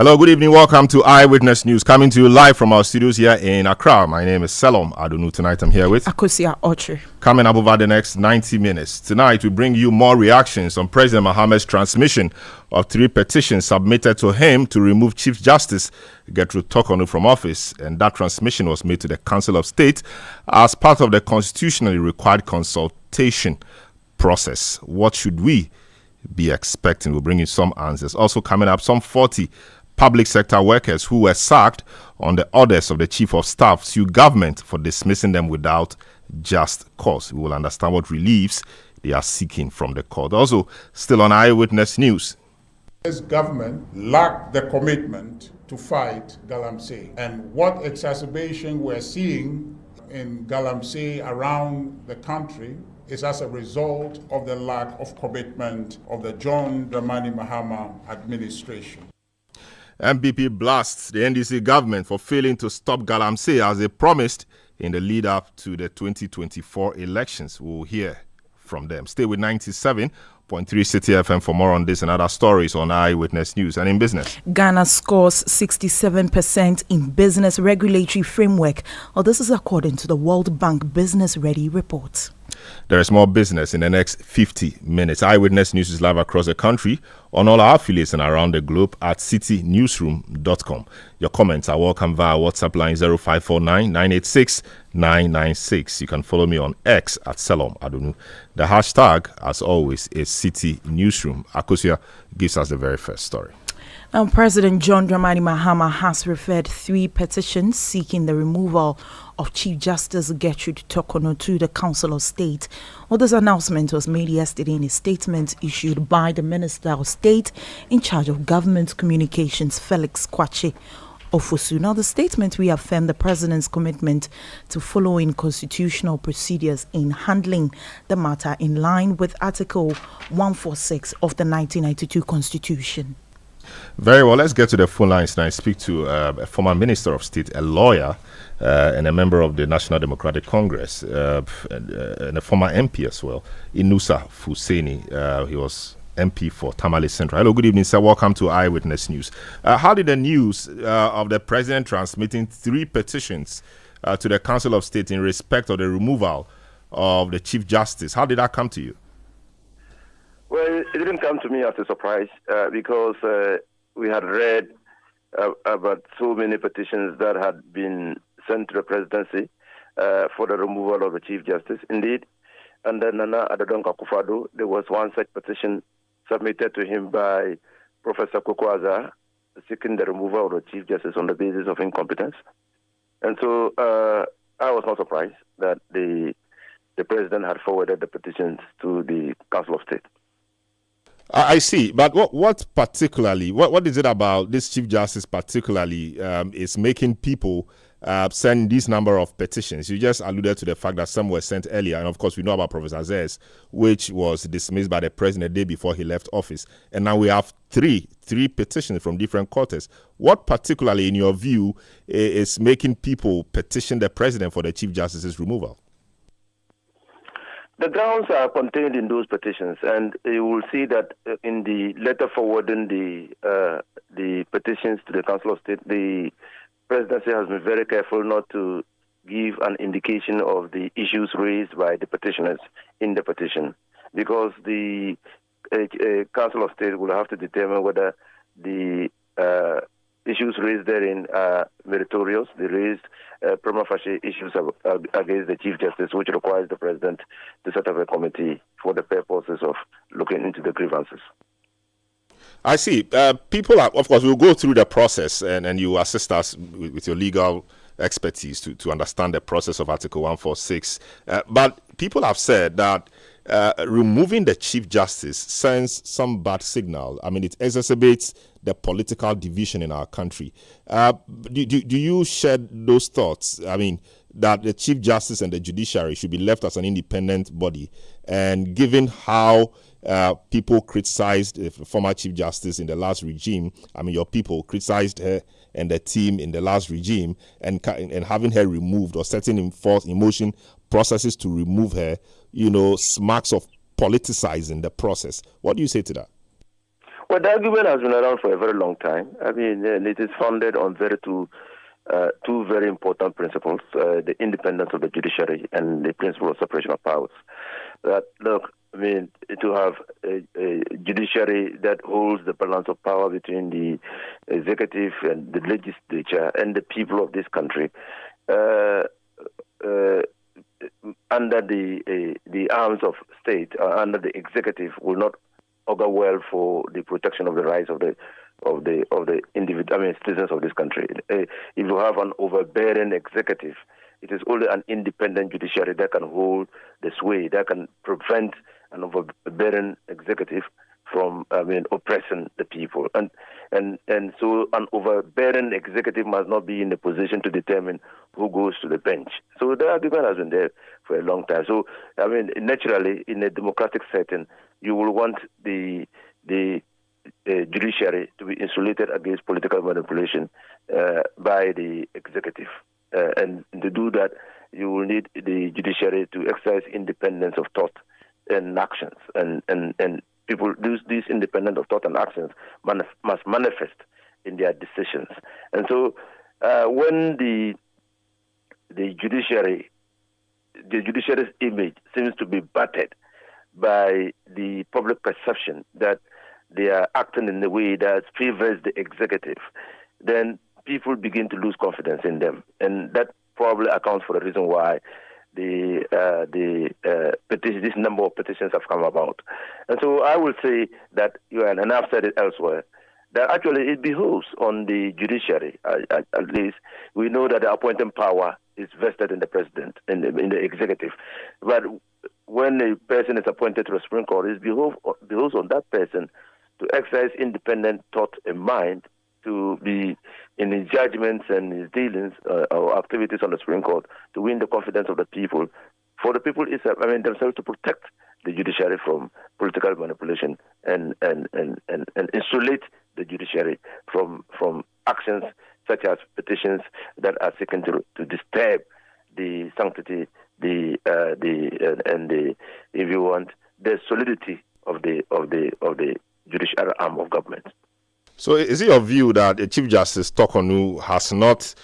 Hello, good evening. Welcome to Eyewitness News, coming to you live from our studios here in Accra. My name is Salom Adunu. Tonight I'm here with Akosia Oche. Coming up over the next 90 minutes. Tonight we bring you more reactions on President Mohammed's transmission of 3 petitions submitted to him to remove Chief Justice Gertrude Torkornoo from office. And that transmission was made to the Council of State as part of the constitutionally required consultation process. What should we be expecting? We'll bring you some answers. Also coming up, some 40 public sector workers who were sacked on the orders of the Chief of Staff sue government for dismissing them without just cause. We will understand what reliefs they are seeking from the court. Also, still on Eyewitness News. This government lacked the commitment to fight Galamsey, and what exacerbation we're seeing in Galamsey around the country is as a result of the lack of commitment of the John Dramani Mahama administration. MPP blasts the NDC government for failing to stop Galamsey as they promised in the lead up to the 2024 elections. We'll hear from them. Stay with 97.3 Citi FM for more on this and other stories on Eyewitness News. And in business, Ghana scores 67% in business regulatory framework. Well, this is according to the World Bank Business Ready report. There is more business in the next 50 minutes. Eyewitness News is live across the country on all our affiliates and around the globe at citinewsroom.com. Your comments are welcome via WhatsApp line 0549 986 996. You can follow me on X at Salom Adunu. The hashtag, as always, is Citi Newsroom. Akosia gives us the very first story. Now, President John Dramani Mahama has referred 3 petitions seeking the removal of Chief Justice Gertrude Torkornoo to the Council of State. Well, this announcement was made yesterday in a statement issued by the Minister of State in charge of Government Communications, Felix Kwakye Ofosu. Now, the statement reaffirmed the President's commitment to following constitutional procedures in handling the matter in line with Article 146 of the 1992 Constitution. Very well, let's get to the phone lines now. I speak to a former Minister of State, a lawyer, and a member of the National Democratic Congress, and a former MP as well, Inusa Fuseni. He was MP for Tamale Central. Hello, good evening, sir. Welcome to Eyewitness News. How did the news of the President transmitting 3 petitions to the Council of State in respect of the removal of the Chief Justice, how did that come to you? Well, it didn't come to me as a surprise because we had read about so many petitions that had been sent to the presidency for the removal of the Chief Justice. Indeed, under Nana Addo Akufo-Addo, there was one such petition submitted to him by Professor Kokwaza seeking the removal of the Chief Justice on the basis of incompetence. And so I was not surprised that the President had forwarded the petitions to the Council of State. I see, but what particularly, what is it about this Chief Justice particularly is making people send this number of petitions? You just alluded to the fact that some were sent earlier, and of course we know about Professor Zez, which was dismissed by the President the day before he left office, and now we have three petitions from different quarters. What particularly, in your view, is making people petition the President for the Chief Justice's removal? The grounds are contained in those petitions, and you will see that in the letter forwarding the petitions to the Council of State, the Presidency has been very careful not to give an indication of the issues raised by the petitioners in the petition, because the Council of State will have to determine whether the issues raised therein are meritorious. They raised prima facie issues against the Chief Justice, which requires the President to set up a committee for the purposes of looking into the grievances. I see. People are, of course, we'll go through the process and you assist us with your legal expertise to understand the process of Article 146. But people have said that removing the Chief Justice sends some bad signal. I mean, it exacerbates the political division in our country. Do you share those thoughts? I mean, that the Chief Justice and the judiciary should be left as an independent body. And given how people criticized the former Chief Justice in the last regime, I mean, your people criticized her and the team in the last regime, and having her removed or setting in motion processes to remove her, smacks of politicizing the process. What do you say to that? Well, the argument has been around for a very long time. I mean, it is founded on two very important principles, the independence of the judiciary and the principle of separation of powers. That, look, I mean, to have a judiciary that holds the balance of power between the executive and the legislature and the people of this country under the arms of state, under the executive, will not augur well for the protection of the rights of the individual, citizens of this country. If you have an overbearing executive, it is only an independent judiciary that can hold the sway, that can prevent an overbearing executive from, oppressing the people. And so an overbearing executive must not be in a position to determine who goes to the bench. So the argument has been there for a long time. So, naturally, in a democratic setting, you will want the judiciary to be insulated against political manipulation by the executive. And to do that, you will need the judiciary to exercise independence of thought and actions. And people, these independence of thought and actions must manifest in their decisions. And so when the judiciary's image seems to be battered by the public perception that they are acting in a way that favors the executive, then people begin to lose confidence in them. And that probably accounts for the reason why this number of petitions have come about. And so I will say that, and I've said it elsewhere, that actually it behoves on the judiciary, at least. We know that the appointing power is vested in the president, in the executive. But when a person is appointed to the Supreme Court, it behoves on that person to exercise independent thought and mind, to be in his judgments and his dealings or activities on the Supreme Court, to win the confidence of the people, for the people themselves to protect the judiciary from political manipulation and insulate the judiciary from actions such as petitions that are seeking to disturb the sanctity, if you want, the solidity of the judicial arm of government. So is it your view that Chief Justice Tokonu has not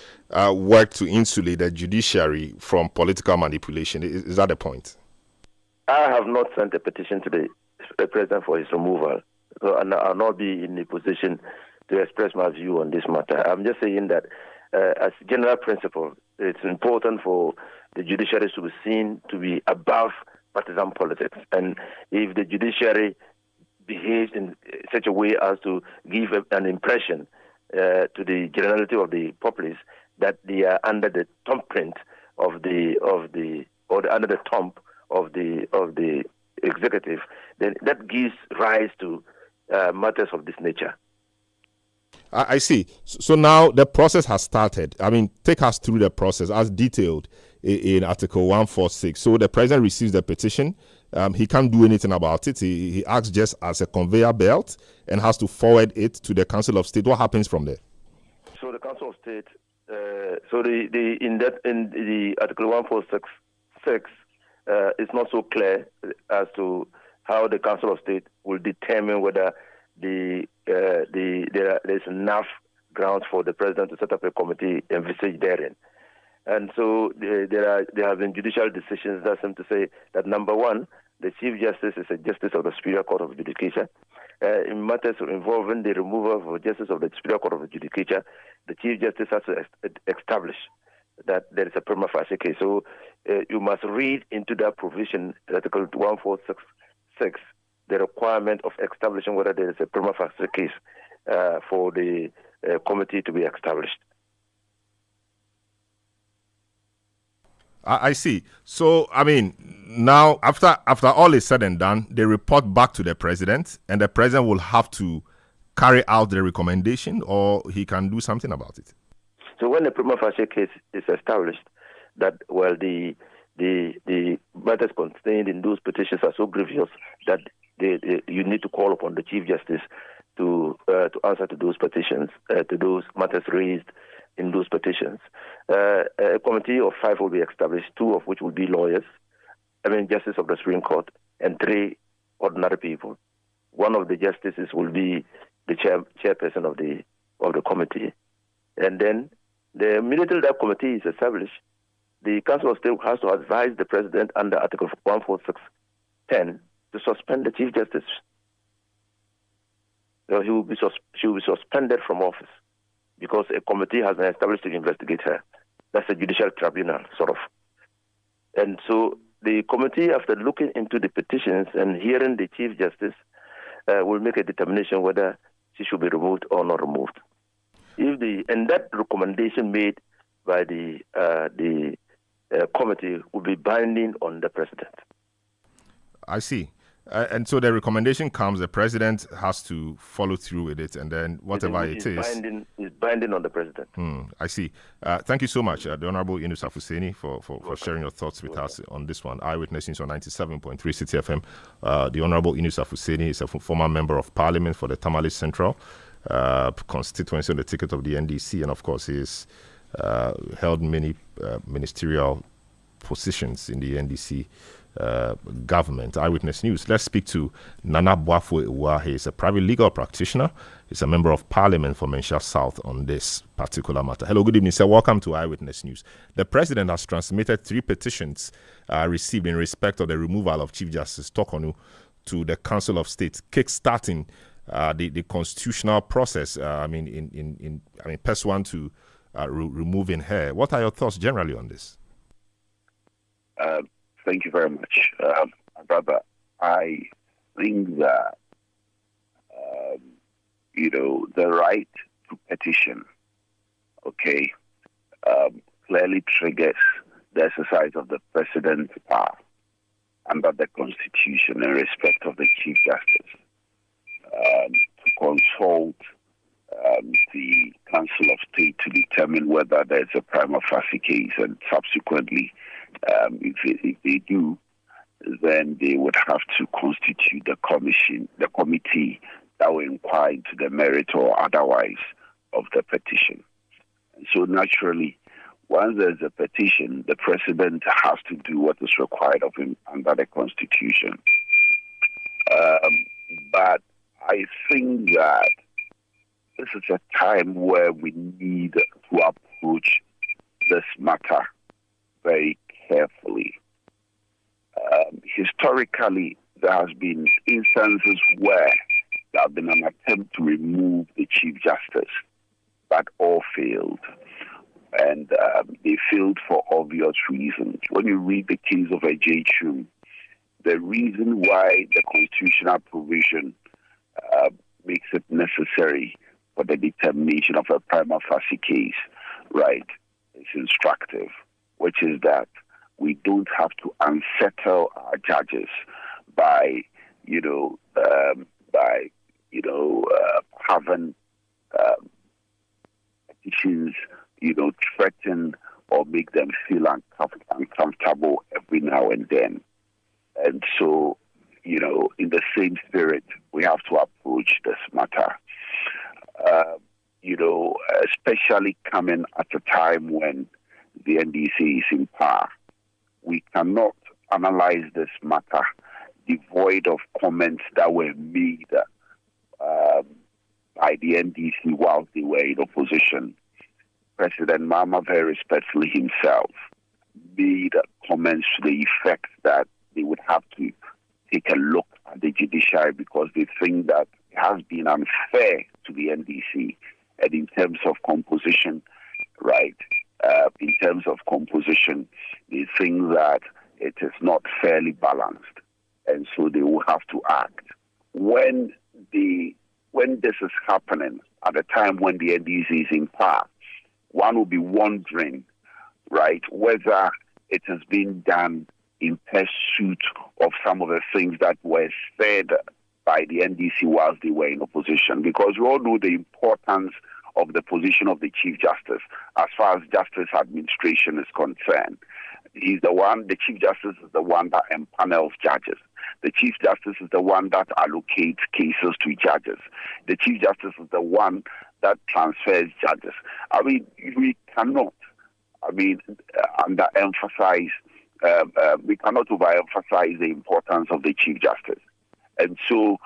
worked to insulate the judiciary from political manipulation? Is that the point? I have not sent a petition to the President for his removal, and I'll not be in a position to express my view on this matter. I'm just saying that as a general principle, it's important for the judiciary to be seen to be above partisan politics. And if the judiciary behaves in such a way as to give an impression to the generality of the populace that they are under the thumbprint under the thumb of the executive, then that gives rise to matters of this nature. I see. So now the process has started. Take us through the process as detailed in Article 146. So the president receives the petition. He can't do anything about it. He acts just as a conveyor belt and has to forward it to the Council of State. What happens from there? So the Council of State, in the Article 146, it's not so clear as to how the Council of State will determine whether there's enough grounds for the president to set up a committee envisaged therein. And so there have been judicial decisions that seem to say that, number one, the Chief Justice is a Justice of the Superior Court of Judicature. In matters involving the removal of a Justice of the Superior Court of Judicature, the Chief Justice has to establish that there is a prima facie case. So you must read into that provision, Article 146, the requirement of establishing whether there is a prima facie case for the committee to be established. I see. So, now after all is said and done, they report back to the president, and the president will have to carry out the recommendation, or he can do something about it. So when the prima facie case is established, that, the matters contained in those petitions are so grievous that you need to call upon the Chief Justice to answer to those petitions, to those matters raised in those petitions. A committee of 5 will be established, 2 of which will be lawyers, Justice of the Supreme Court, and 3 ordinary people one of the justices will be the chairperson of the committee. And then the minute that committee is established, the Council of State has to advise the President under Article 146(10) to suspend the Chief Justice. So she will be suspended from office because a committee has been established to investigate her. That's a judicial tribunal, sort of. And so the committee, after looking into the petitions and hearing the Chief Justice, will make a determination whether she should be removed or not removed. And that recommendation made by the committee will be binding on the President. I see. And so the recommendation comes, the President has to follow through with it, and then whatever it is binding on the President. I see. Thank you so much, the Honorable Yunus Afuseni, for sharing your thoughts with us on this one. Eyewitness News on 97.3 Citi FM. The Honorable Yunus Afuseni is a former member of Parliament for the Tamale Central constituency on the ticket of the NDC, and of course he's held many ministerial positions in the NDC government. Eyewitness News. Let's speak to Nana Boafo Ewa. He is a private legal practitioner. He's a member of Parliament for Mensha South on this particular matter. Hello, good evening, sir. Welcome to Eyewitness News. The President has transmitted 3 petitions received in respect of the removal of Chief Justice Tokonu to the Council of State, kick-starting the constitutional process. Pursuant to removing her. What are your thoughts generally on this? Thank you very much, brother. I think that, the right to petition, clearly triggers the exercise of the President's power under the Constitution in respect of the Chief Justice to consult the Council of State to determine whether there's a prima facie case, and subsequently, if they do, then they would have to constitute the committee that will inquire into the merit or otherwise of the petition. And so naturally, once there's a petition, the President has to do what is required of him under the Constitution. But I think that this is a time where we need to approach this matter very carefully. Historically, there has been instances where there have been an attempt to remove the Chief Justice, but all failed. And they failed for obvious reasons. When you read the case of Ejechum, the reason why the constitutional provision makes it necessary for the determination of a prima facie case, right, is instructive, which is that we don't have to unsettle our judges by having petitions, threaten or make them feel uncomfortable every now and then. And so, in the same spirit, we have to approach this matter. Especially coming at a time when the NDC is in power. We cannot analyze this matter devoid of comments that were made by the NDC while they were in opposition. President Mahama, very respectfully himself, made comments to the effect that they would have to take a look at the judiciary because they think that it has been unfair to the NDC. And in terms of composition, right, they think that it is not fairly balanced. And so they will have to act. When this is happening, at the time when the NDC is in power, one will be wondering, right, whether it has been done in pursuit of some of the things that were said by the NDC whilst they were in opposition. Because we all know the importance of the position of the Chief Justice as far as justice administration is concerned. The Chief Justice is the one that empanels judges. The Chief Justice is the one that allocates cases to judges. The Chief Justice is the one that transfers judges. We cannot, underemphasize, we cannot overemphasize the importance of the Chief Justice. And so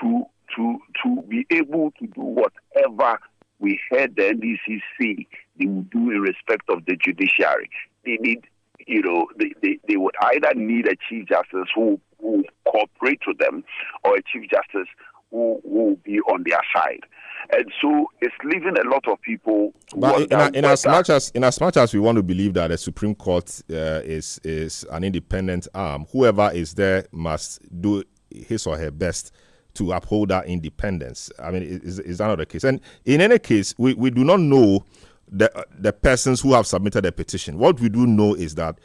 to be able to do whatever we heard the NDC say they will do in respect of the judiciary. They need, they would either need a Chief Justice who will cooperate with them, or a Chief Justice who will be on their side. And so it's leaving a lot of people. But in as much as we want to believe that the Supreme Court is an independent arm, whoever is there must do his or her best to uphold that independence. I mean, is that not the case? And in any case, we do not know the persons who have submitted a petition. What we do know is that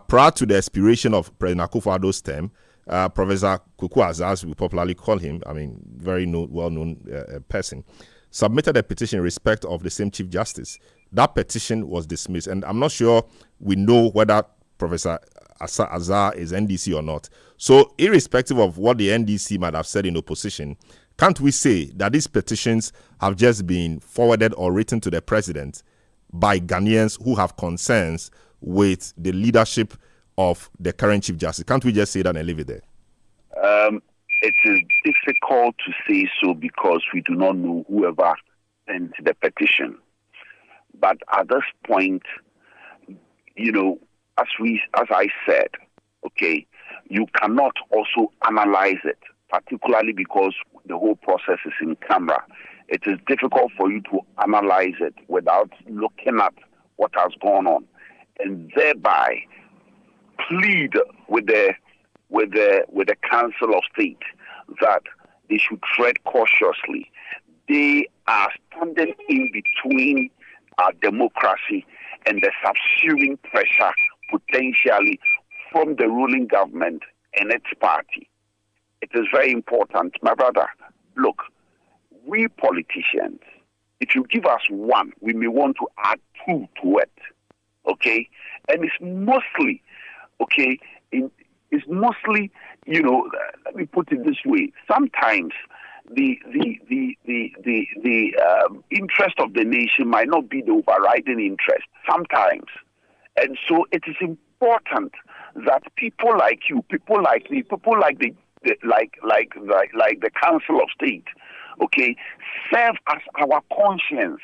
prior to the expiration of President Akufo-Addo's term, Professor Kuku Azaz, as we popularly call him, I mean, very well-known person, submitted a petition in respect of the same Chief Justice. That petition was dismissed, and I'm not sure we know whether Professor Azar is NDC or not. So, irrespective of what the NDC might have said in opposition, can't we say that these petitions have just been forwarded or written to the president by Ghanaians who have concerns with the leadership of the current Chief Justice? Can't we just say that and leave it there? It is difficult to say so because we do not know whoever sent the petition. But at this point, as I said, okay, you cannot also analyze it, particularly because the whole process is in camera. It is difficult for you to analyze it without looking at what has gone on, and thereby plead with the Council of State that they should tread cautiously. They are standing in between our democracy and the subsuming pressure potentially from the ruling government and its party. It is very important, my brother. Look, we politicians, if you give us one, we may want to add two to it, okay? And it's mostly, okay, it's mostly, let me put it this way. Sometimes the interest of the nation might not be the overriding interest. Sometimes. And so it is important that people like you, people like me, people like the Council of State, okay, serve as our conscience,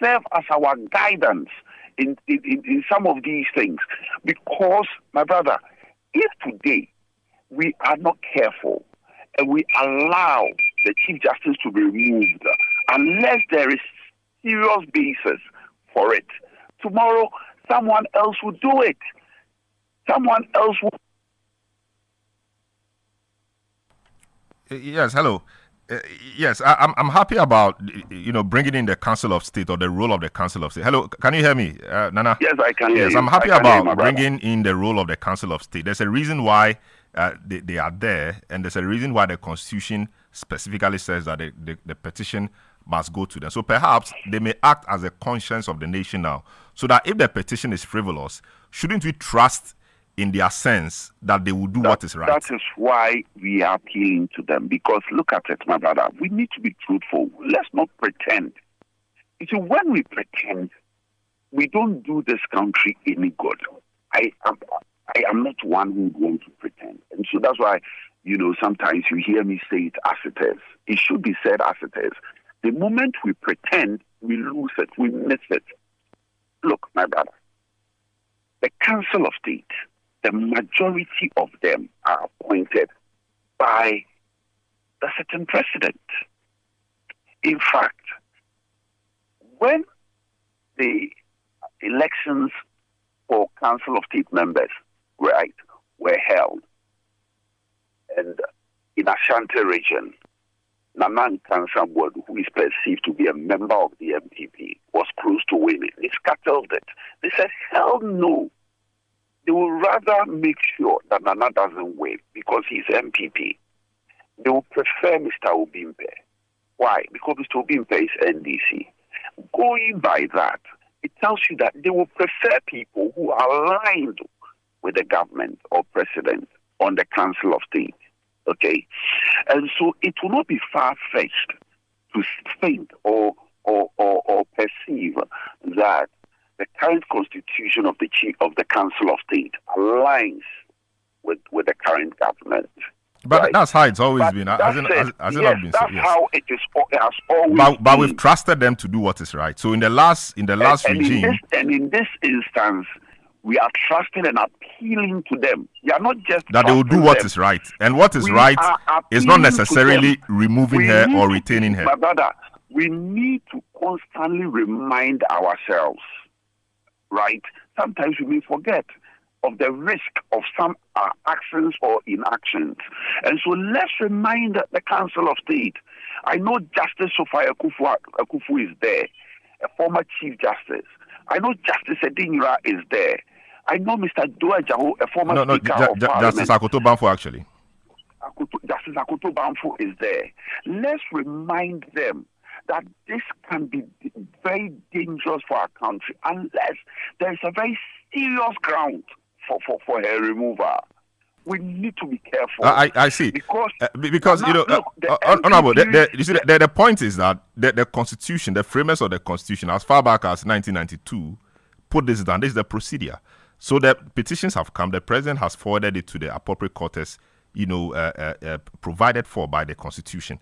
serve as our guidance in some of these things. Because, my brother, if today we are not careful and we allow the Chief Justice to be removed, unless there is serious basis for it, tomorrow someone else will do it. Someone else will. Yes, hello. Yes, I'm happy about bringing in the Council of State or the role of the Council of State. Hello, can you hear me, Nana? Yes, I can hear you. I'm happy about bringing in the role of the Council of State. There's a reason why they are there, and there's a reason why the Constitution specifically says that the petition must go to them. So perhaps they may act as a conscience of the nation now, so that if the petition is frivolous, shouldn't we trust in their sense that they will do what is right? That is why we are appealing to them. Because look at it, my brother. We need to be truthful. Let's not pretend. You see, when we pretend, we don't do this country any good. I am not one who would want to pretend. And so that's why, sometimes you hear me say it as it is. It should be said as it is. The moment we pretend, we lose it, we miss it. Look, my brother, the Council of State, the majority of them are appointed by the certain president. In fact, when the elections for Council of State members were held, and in Ashanti region, Nana Nkansah, who is perceived to be a member of the MPP, was close to winning. They scuttled it. They said, hell no. They will rather make sure that Nana doesn't win because he's MPP. They will prefer Mr. Obimpe. Why? Because Mr. Obimpe is NDC. Going by that, it tells you that they will prefer people who are aligned with the government or president on the Council of State. Okay? And so it will not be far-fetched to think or perceive that the current constitution of the Council of State aligns with the current government. But right? that's how it's always But been. that Has it said, not yes, been so? that's Yes. how it is. It has always But been. we've trusted them to do what is right. So in the last regime, in this instance, we are trusting and appealing to them. We are not just that they will do trusting what them. is right, and what is We right are is not appealing to necessarily them. removing We her need or to- retaining her. My brother, we need to constantly remind ourselves, right? Sometimes we may forget of the risk of some actions or inactions. And so let's remind the Council of State. I know Justice Sophia Akufu is there, a former Chief Justice. I know Justice Edinyira is there. I know Mr. Doajaho, a former Speaker of Parliament. Justice Akoto Banfo, actually. Justice Akoto Banfo is there. Let's remind them that this can be very dangerous for our country unless there is a very serious ground for her removal. We need to be careful. I see. Because now, you know, look, honorable, you see, the point is that the Constitution, the framers of the Constitution, as far back as 1992, put this down. This is the procedure. So the petitions have come. The president has forwarded it to the appropriate quarters, provided for by the Constitution.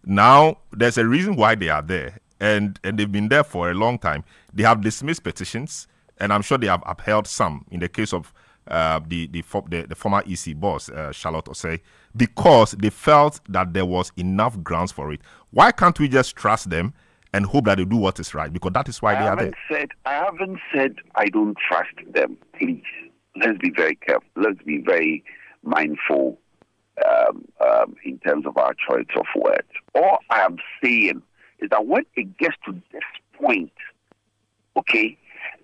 Now, there's a reason why they are there, and they've been there for a long time. They have dismissed petitions, and I'm sure they have upheld some. In the case of the former EC boss, Charlotte Osei, because they felt that there was enough grounds for it. Why can't we just trust them and hope that they do what is right? Because that is why they are there. I haven't said I don't trust them. Please, let's be very careful. Let's be very mindful in terms of our choice of words. All I am saying is that when it gets to this point, okay,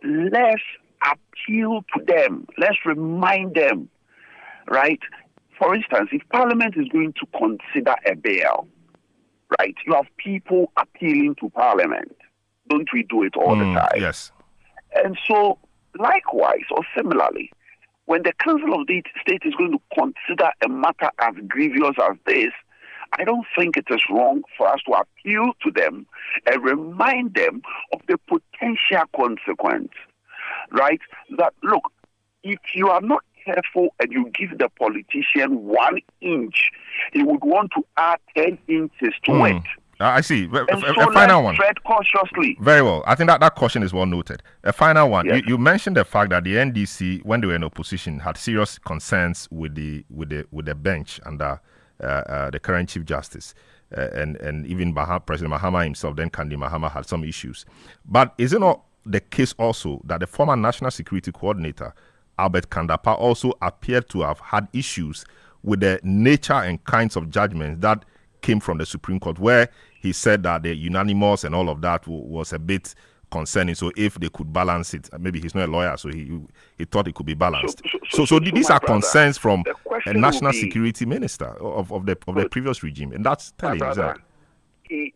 let's appeal to them. Let's remind them, right? For instance, if Parliament is going to consider a bill, right, you have people appealing to Parliament. Don't we do it all the time? Yes. And so, likewise or similarly, when the Council of the State is going to consider a matter as grievous as this, I don't think it is wrong for us to appeal to them and remind them of the potential consequence, right? That, look, if you are not careful and you give the politician 1 inch, he would want to add 10 inches to it. I see. And a final one. Tread cautiously. Very well. I think that caution is well noted. A final one. Yes. You mentioned the fact that the NDC, when they were in opposition, had serious concerns with the bench under the current Chief Justice, and even President Mahama himself, then Kandi Mahama, had some issues. But is it not the case also that the former National Security Coordinator, Albert Kandapa, also appeared to have had issues with the nature and kinds of judgments that came from the Supreme Court, where he said that the unanimous and all of that was a bit concerning. So if they could balance it, maybe he's not a lawyer, so he thought it could be balanced. So these are concerns from a national security minister of the previous regime, and that's telling. You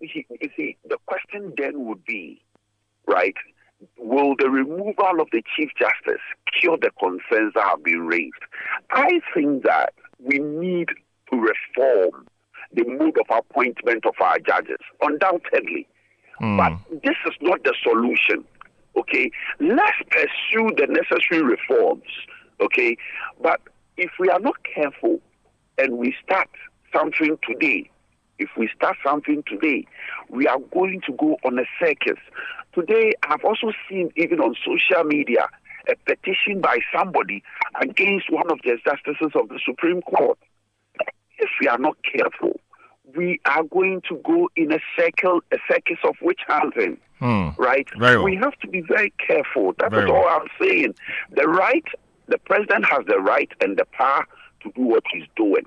see, the question then would be, right? Will the removal of the Chief Justice cure the concerns that have been raised? I think that we need to reform the mode of appointment of our judges, undoubtedly. But this is not the solution, okay? Let's pursue the necessary reforms, okay? But if we are not careful and we start something today, we are going to go on a circus. Today, I've also seen, even on social media, a petition by somebody against one of the justices of the Supreme Court. If we are not careful, we are going to go in a circus of witch hunting, right? Very well. We have to be very careful. That is all I'm saying. The president has the right and the power to do what he's doing.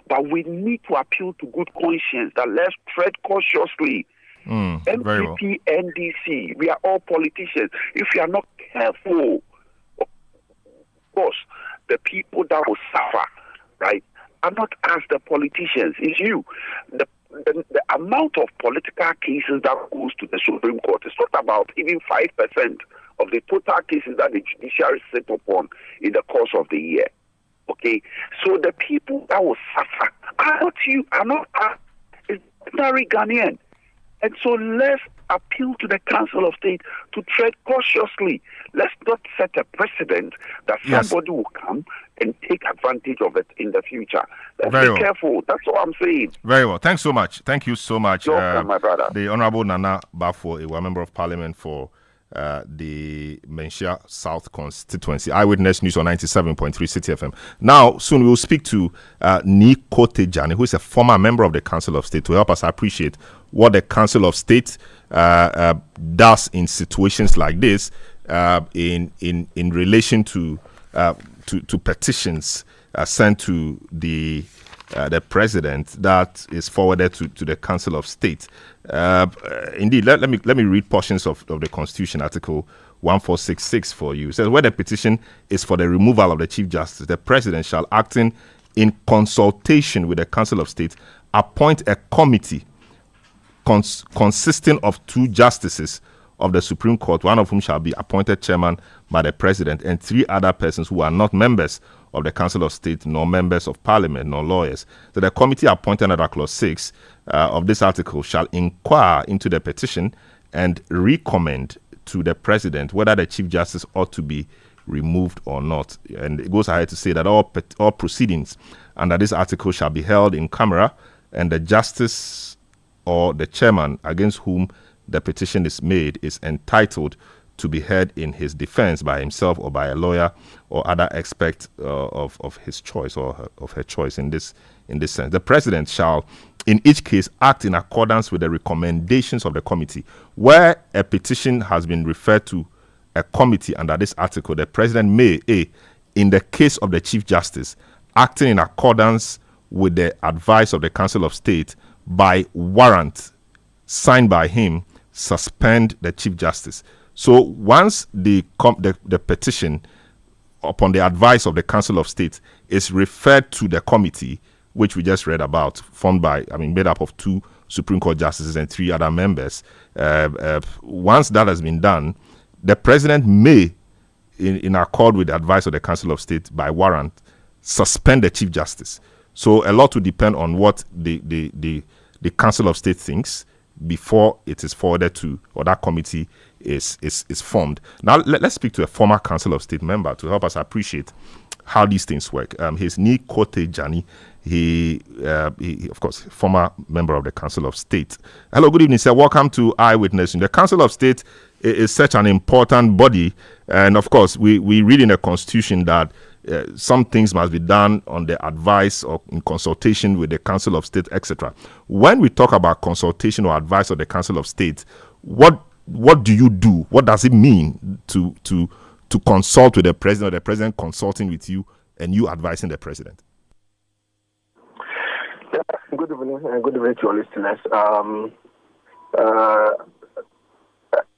But we need to appeal to good conscience that let's tread cautiously. MPP, NDC, we are all politicians. If we are not careful, of course, the people that will suffer, right, are not us, the politicians. It's you. The amount of political cases that goes to the Supreme Court is not about even 5% of the total cases that the judiciary sit upon in the course of the year. Okay? So the people that will suffer are not you, are not us. It's ordinary Ghanaian. And so let's appeal to the Council of State to tread cautiously. Let's not set a precedent that somebody will come and take advantage of it in the future. Let's be careful. That's all I'm saying. Very well. Thanks so much. Thank you so much. You're welcome, my brother. The Honorable Nana Bafo, a member of Parliament for the Menchia South constituency. Eyewitness News on 97.3 Citi FM. Now, soon we will speak to Nico Tejani, who is a former member of the Council of State, to help us appreciate what the Council of State does in situations like this in relation to petitions sent to the president that is forwarded to the Council of State. Indeed, let me read portions of the Constitution, Article 1466 for you. It says, where the petition is for the removal of the Chief Justice, the President shall, acting in consultation with the Council of State, appoint a committee consisting of 2 justices of the Supreme Court, one of whom shall be appointed chairman by the President, and 3 other persons who are not members of the Council of State, nor members of Parliament, nor lawyers. So the committee appointed under Clause 6 of this article shall inquire into the petition and recommend to the President whether the Chief Justice ought to be removed or not. And it goes ahead to say that all proceedings under this article shall be held in camera, and the Justice or the Chairman against whom the petition is made is entitled to be heard in his defense by himself or by a lawyer or other expert of his choice or of her choice in this sense. The President shall, in each case, act in accordance with the recommendations of the committee. Where a petition has been referred to a committee under this article, the President may, in the case of the Chief Justice, acting in accordance with the advice of the Council of State, by warrant signed by him, suspend the Chief Justice. So once the petition, upon the advice of the Council of State, is referred to the committee, which we just read about, made up of 2 Supreme Court justices and 3 other members, once that has been done, the President may, in accord with the advice of the Council of State, by warrant, suspend the Chief Justice. So a lot will depend on what the Council of State thinks before it is forwarded to, or that committee is formed. Now let's speak to a former Council of State member to help us appreciate how these things work. He's Nico Tejani. He of course, former member of the Council of State. Hello, good evening, sir. Welcome to Eyewitness. The Council of State is such an important body, and of course, we read in the Constitution that some things must be done on the advice or in consultation with the Council of State, etc. When we talk about consultation or advice of the Council of State, what do you do? What does it mean to consult with the President, or the President consulting with you and you advising the President? Good evening, and good evening to your listeners.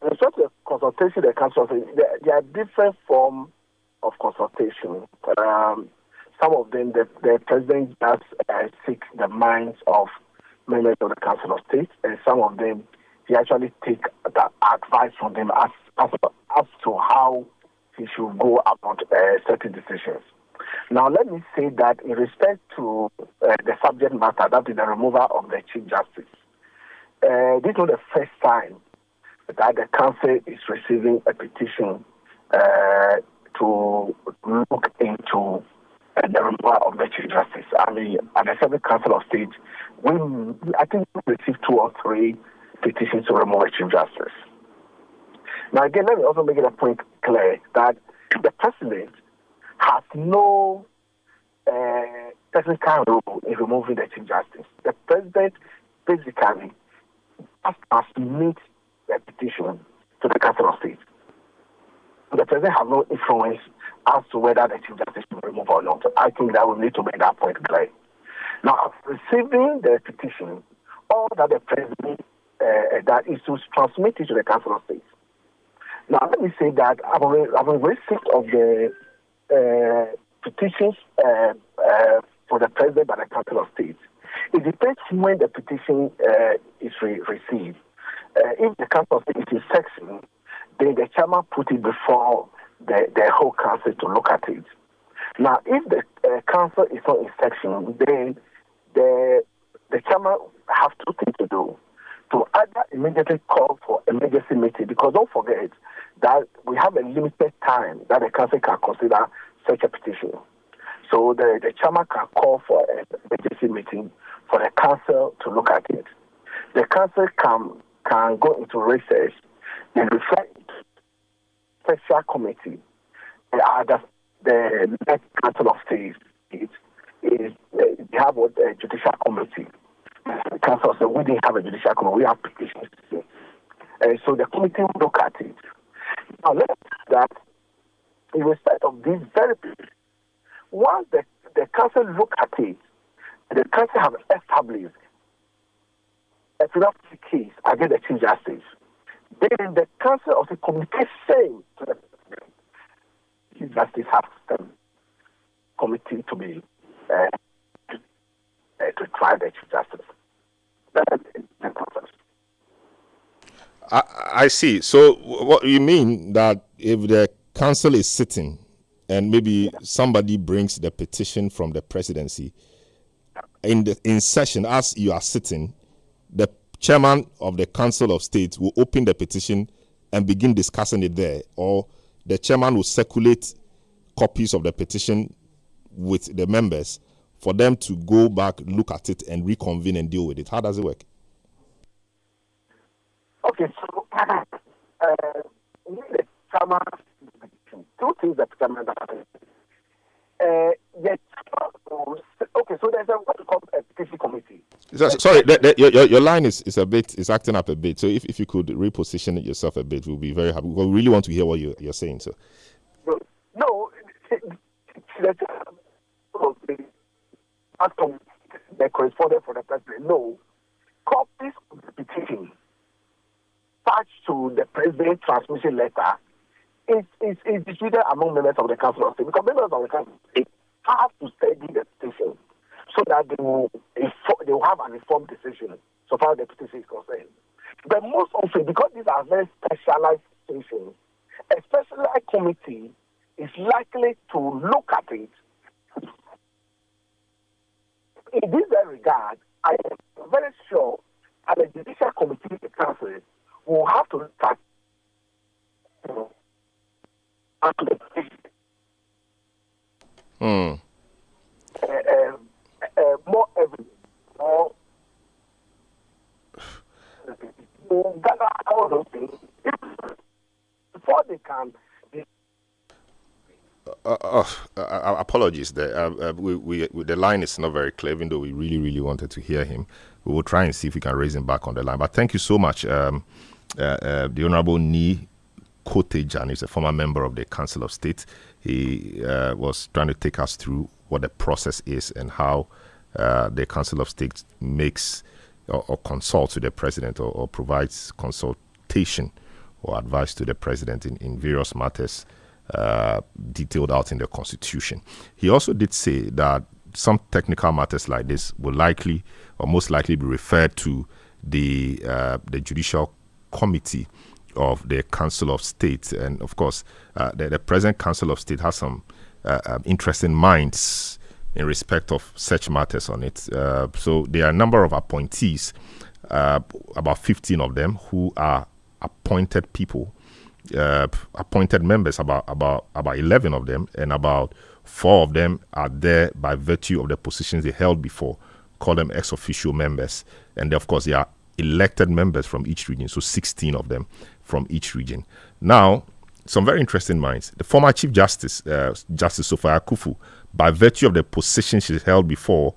In terms of consultation, the Council of State, there are different forms of consultation. Some of them, the President just seeks the minds of members of the Council of State, and some of them, he actually takes the advice from them as to how he should go about certain decisions. Now, let me say that in respect to the subject matter, that is the removal of the Chief Justice, this is not the first time that the Council is receiving a petition to look into the removal of the Chief Justice. I mean, at the Seventh Council of State, I think we received 2 or 3 petitions to remove the Chief Justice. Now, again, let me also make it a point clear that the President has no technical role in removing the Chief Justice. The President basically has to submit the petition to the Council of State. The President has no influence as to whether the Chief Justice will be removed or not. I think that we need to make that point clear. Now, receiving the petition, all that the President that is to transmit it to the Council of State. Now, let me say that I've been receipt of the petitions for the President by the Council of State. It depends when the petition is received. If the Council of State is in section, then the chairman put it before the whole council to look at it. Now, if the council is not in section, then the chairman have 2 things to do: to either immediately call for emergency meeting, because don't forget that we have a limited time that the council can consider such a petition. So the chairman can call for an emergency meeting for the council to look at it. The council can go into recess and refer it to special committee. The next council of state they have what the judicial committee. The council said we didn't have a judicial committee, we have petitions. So the committee will look at it. Now let's say that in respect of these very petitions, once the council look at it, the council have established a penalty case against the Chief Justice, then the council also communicates saying to the Chief Justice has a committee to be to try the Chief Justice. That's the process. I see. So what you mean that if the council is sitting and maybe somebody brings the petition from the presidency in session as you are sitting, the chairman of the Council of State will open the petition and begin discussing it there, or the chairman will circulate copies of the petition with the members for them to go back, look at it, and reconvene and deal with it. How does it work? Okay, so the chairman, two things that chairman does. Okay, so there's what we call a petition committee. Sorry, your line is acting up a bit. So if you could reposition it yourself a bit, we'll be very happy. We really want to hear what you're saying. So no, the correspondent for the president. No, copies of the petition attached to the president's transmission letter is distributed among members of the Council of State, because members of the Council of State have to study the petition so that they will have an informed decision so far as the petition is concerned. But most often, because these are very specialized petitions, a specialized committee is likely to look at it. In this regard, I am very sure that the judicial committee of the council will have to look at the petition. More evidence, more gather all those things before they can. Apologies there. The line is not very clear, even though we really wanted to hear him. We will try and see if we can raise him back on the line. But thank you so much. The Honorable Ni Kotejan is a former member of the Council of State. He was trying to take us through what the process is and how the Council of State makes or consults with the president or provides consultation or advice to the president in various matters detailed out in the Constitution. He also did say that some technical matters like this will likely or most likely be referred to the Judicial Committee of the Council of State. And of course, the present Council of State has some interesting minds in respect of such matters on it. So there are a number of appointees, about 15 of them, who are appointed people, appointed members, about 11 of them, and about 4 of them are there by virtue of the positions they held before, call them ex officio members. And of course, they are elected members from each region, so 16 of them from each region. Now, some very interesting minds. The former Chief Justice, Justice Sophia Akufu, by virtue of the position she held before,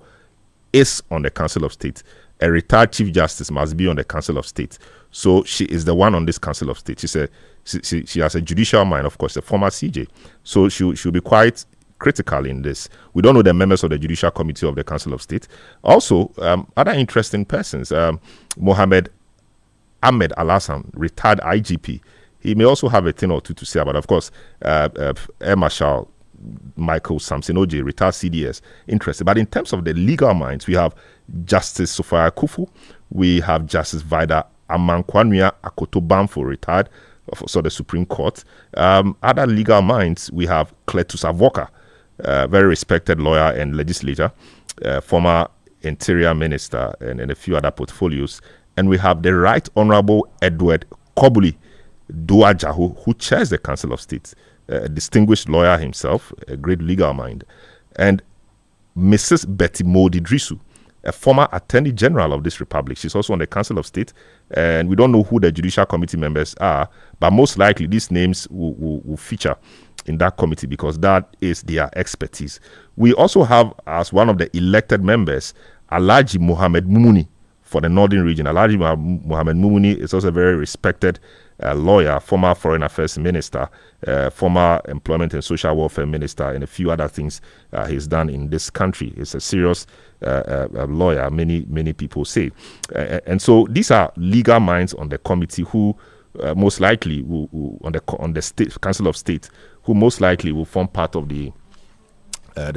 is on the Council of State. A retired Chief Justice must be on the Council of State. So she is the one on this Council of State. She has a judicial mind, of course, a former CJ. So she'll be quite critical in this. We don't know the members of the Judicial Committee of the Council of State. Also, other interesting persons, Mohammed Ahmed Al-Hassan, retired IGP. He may also have a thing or two to say about, of course, Air Marshal Michael Samson OJ, retired CDS, interested. But in terms of the legal minds, we have Justice Sophia Akufu, we have Justice Vida Amankwanua Akoto Bamfo, retired, so the Supreme Court. Other legal minds, we have Cletus Avoka, very respected lawyer and legislator, former Interior Minister, and a few other portfolios. and we have the Right Honorable Edward Kobuli Duajahu, who chairs the Council of State, a distinguished lawyer himself, a great legal mind, and Mrs. Betty Modi Drisu, a former Attorney General of this republic. She's also on the Council of State, and we don't know who the Judicial Committee members are, but most likely these names will feature in that committee because that is their expertise. We also have, as one of the elected members, Alhaji Mohammed Mumuni for the Northern region. Alhaji Mohammed Mumuni is also a very respected lawyer, former Foreign Affairs Minister, former Employment and Social Welfare Minister, and a few other things he's done in this country. He's a serious lawyer, many people say. And so these are legal minds on the committee who most likely will on the State Council of State, who most likely will form part of the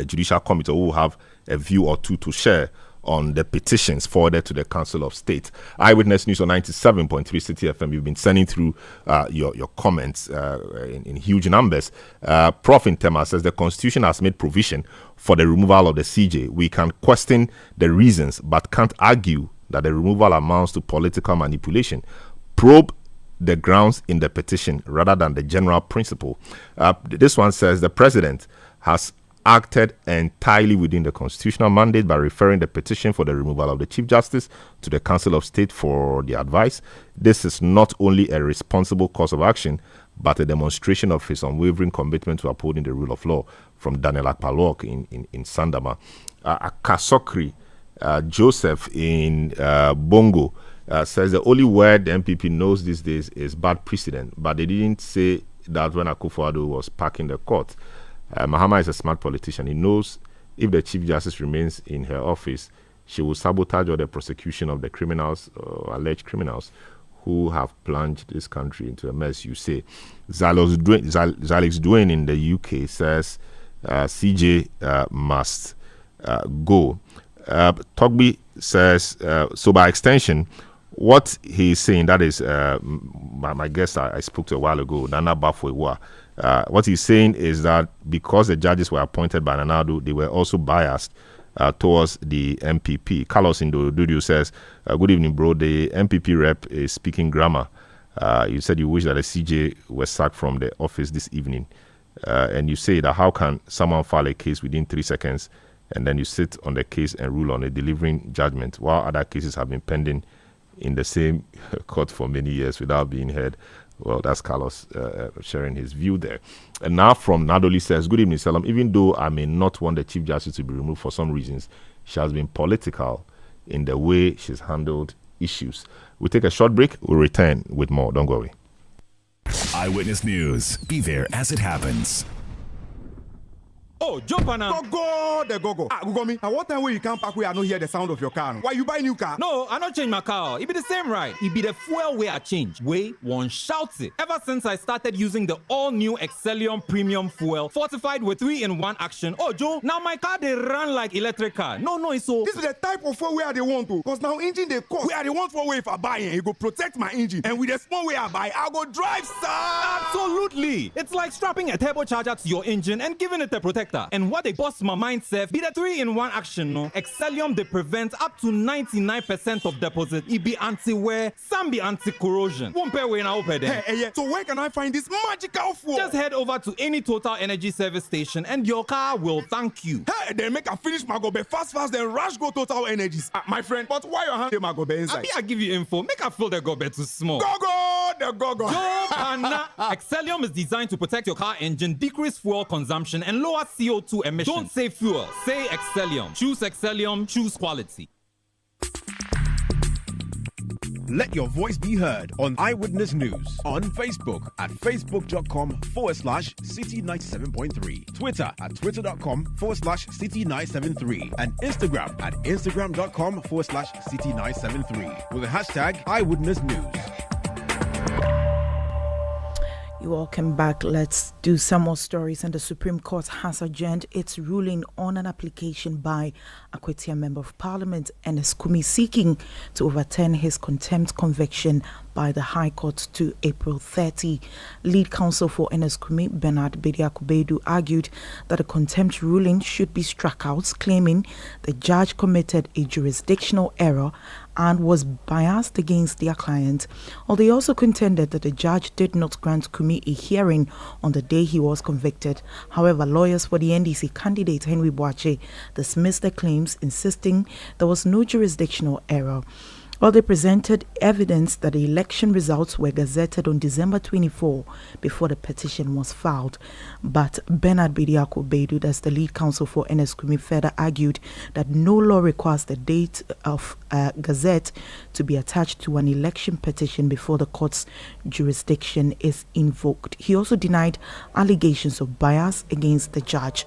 Judicial Committee, who will have a view or two to share on the petitions forwarded to the Council of State. Eyewitness News on 97.3 Citi FM. You've been sending through your comments in huge numbers. Prof. Intema says the Constitution has made provision for the removal of the CJ. We can question the reasons, but can't argue that the removal amounts to political manipulation. Probe the grounds in the petition rather than the general principle. This one says the President has acted entirely within the constitutional mandate by referring the petition for the removal of the Chief Justice to the Council of State for their advice. This is not only a responsible course of action, but a demonstration of his unwavering commitment to upholding the rule of law. From Daniel Akpalok in Sandama. Akasokri Joseph in Bongo says the only word the MPP knows these days is bad precedent, but they didn't say that when Akufo-Addo was packing the court. Mahama is a smart politician. He knows if the Chief Justice remains in her office, she will sabotage all the prosecution of the criminals or alleged criminals who have plunged this country into a mess, you say. Zalex Duane in the UK says CJ must go. Togby says, so by extension, what he's saying, that is my guest I spoke to a while ago, Nana Bafwewa. What he's saying is that because the judges were appointed by Nana Addo, they were also biased towards the MPP. Carlos Indodudu says, good evening, bro. The MPP rep is speaking grammar. You said you wish that a CJ was sacked from the office this evening. And you say that how can someone file a case within 3 seconds and then you sit on the case and rule on a delivering judgment while other cases have been pending in the same court for many years without being heard? Well, that's Carlos sharing his view there. And now from Nadoli says, good evening, Salam. Even though I may not want the Chief Justice to be removed for some reasons, she has been political in the way she's handled issues. We'll take a short break. We'll return with more. Don't go away. Eyewitness News. Be there as it happens. Oh, jump on now. Go. Google me. At what time when you come back where I don't hear the sound of your car? Why you buy new car? No, I not change my car. It be the same right. It be the fuel way I change. Way one shouts it. Ever since I started using the all-new Excellium Premium Fuel, fortified with 3-in-1 action. Oh, Joe, now my car they run like electric car. No, it's so. This is the type of fuel where they want to. Because now engine they cost. Where they want for way if I buy it, it go protect my engine. And with the small way I buy, I go drive, sir. Absolutely. It's like strapping a turbocharger to your engine and giving it a protector. And what they bust my mind, Seth, be the 3-in-1 action, no? Excellium, they prevent up to 99% of deposit. It be anti-wear, some be anti-corrosion. Won't pay when I open them. Hey, so where can I find this magical fuel? Just head over to any Total Energy service station and your car will thank you. Hey, then make a finish my gobe fast, then rush go Total Energies. My friend, but why your hand my gobe inside? I give you info. Make a feel the gobe too small. Go. Yo, Pana. Excellium is designed to protect your car engine, decrease fuel consumption, and lower CO2 emissions. Don't say fuel, say Excellium. Choose Excellium, choose quality. Let your voice be heard on Eyewitness News on Facebook at facebook.com/Citi97.3, Twitter at twitter.com/Citi973, and Instagram at instagram.com/Citi973 with the hashtag Eyewitness News. You're welcome back. Let's do some more stories. And the Supreme Court has adjourned its ruling on an application by Akwetia Member of Parliament Ernest Kumi seeking to overturn his contempt conviction by the High Court to April 30. Lead counsel for Ernest Kumi, Bernard Bediakubedu, argued that the contempt ruling should be struck out, claiming the judge committed a jurisdictional error and was biased against their client. Or they also contended that the judge did not grant Kumi a hearing on the day he was convicted. However, lawyers for the NDC candidate Henry Boache dismissed the claims, insisting there was no jurisdictional error. Well, they presented evidence that the election results were gazetted on December 24 before the petition was filed. But Bernard Bediako Beidou, that's the lead counsel for NS Kumi, further argued that no law requires the date of gazette to be attached to an election petition before the court's jurisdiction is invoked. He also denied allegations of bias against the judge.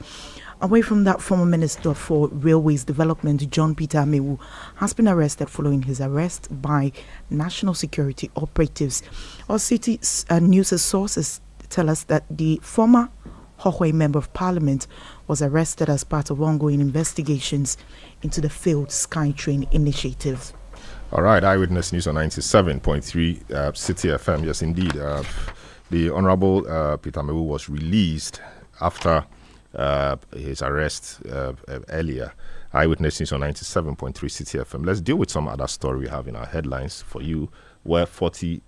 Away from that, former Minister for Railways Development John Peter Amewu has been arrested following his arrest by national security operatives. Our Citi news sources tell us that the former Hohoi Member of Parliament was arrested as part of ongoing investigations into the failed SkyTrain initiative. All right, Eyewitness News on 97.3 Citi FM. Yes, indeed. The Honorable Peter Amewu was released after his arrest earlier. Eyewitness News on 97.3 Citi FM. Let's deal with some other story we have in our headlines for you, where 40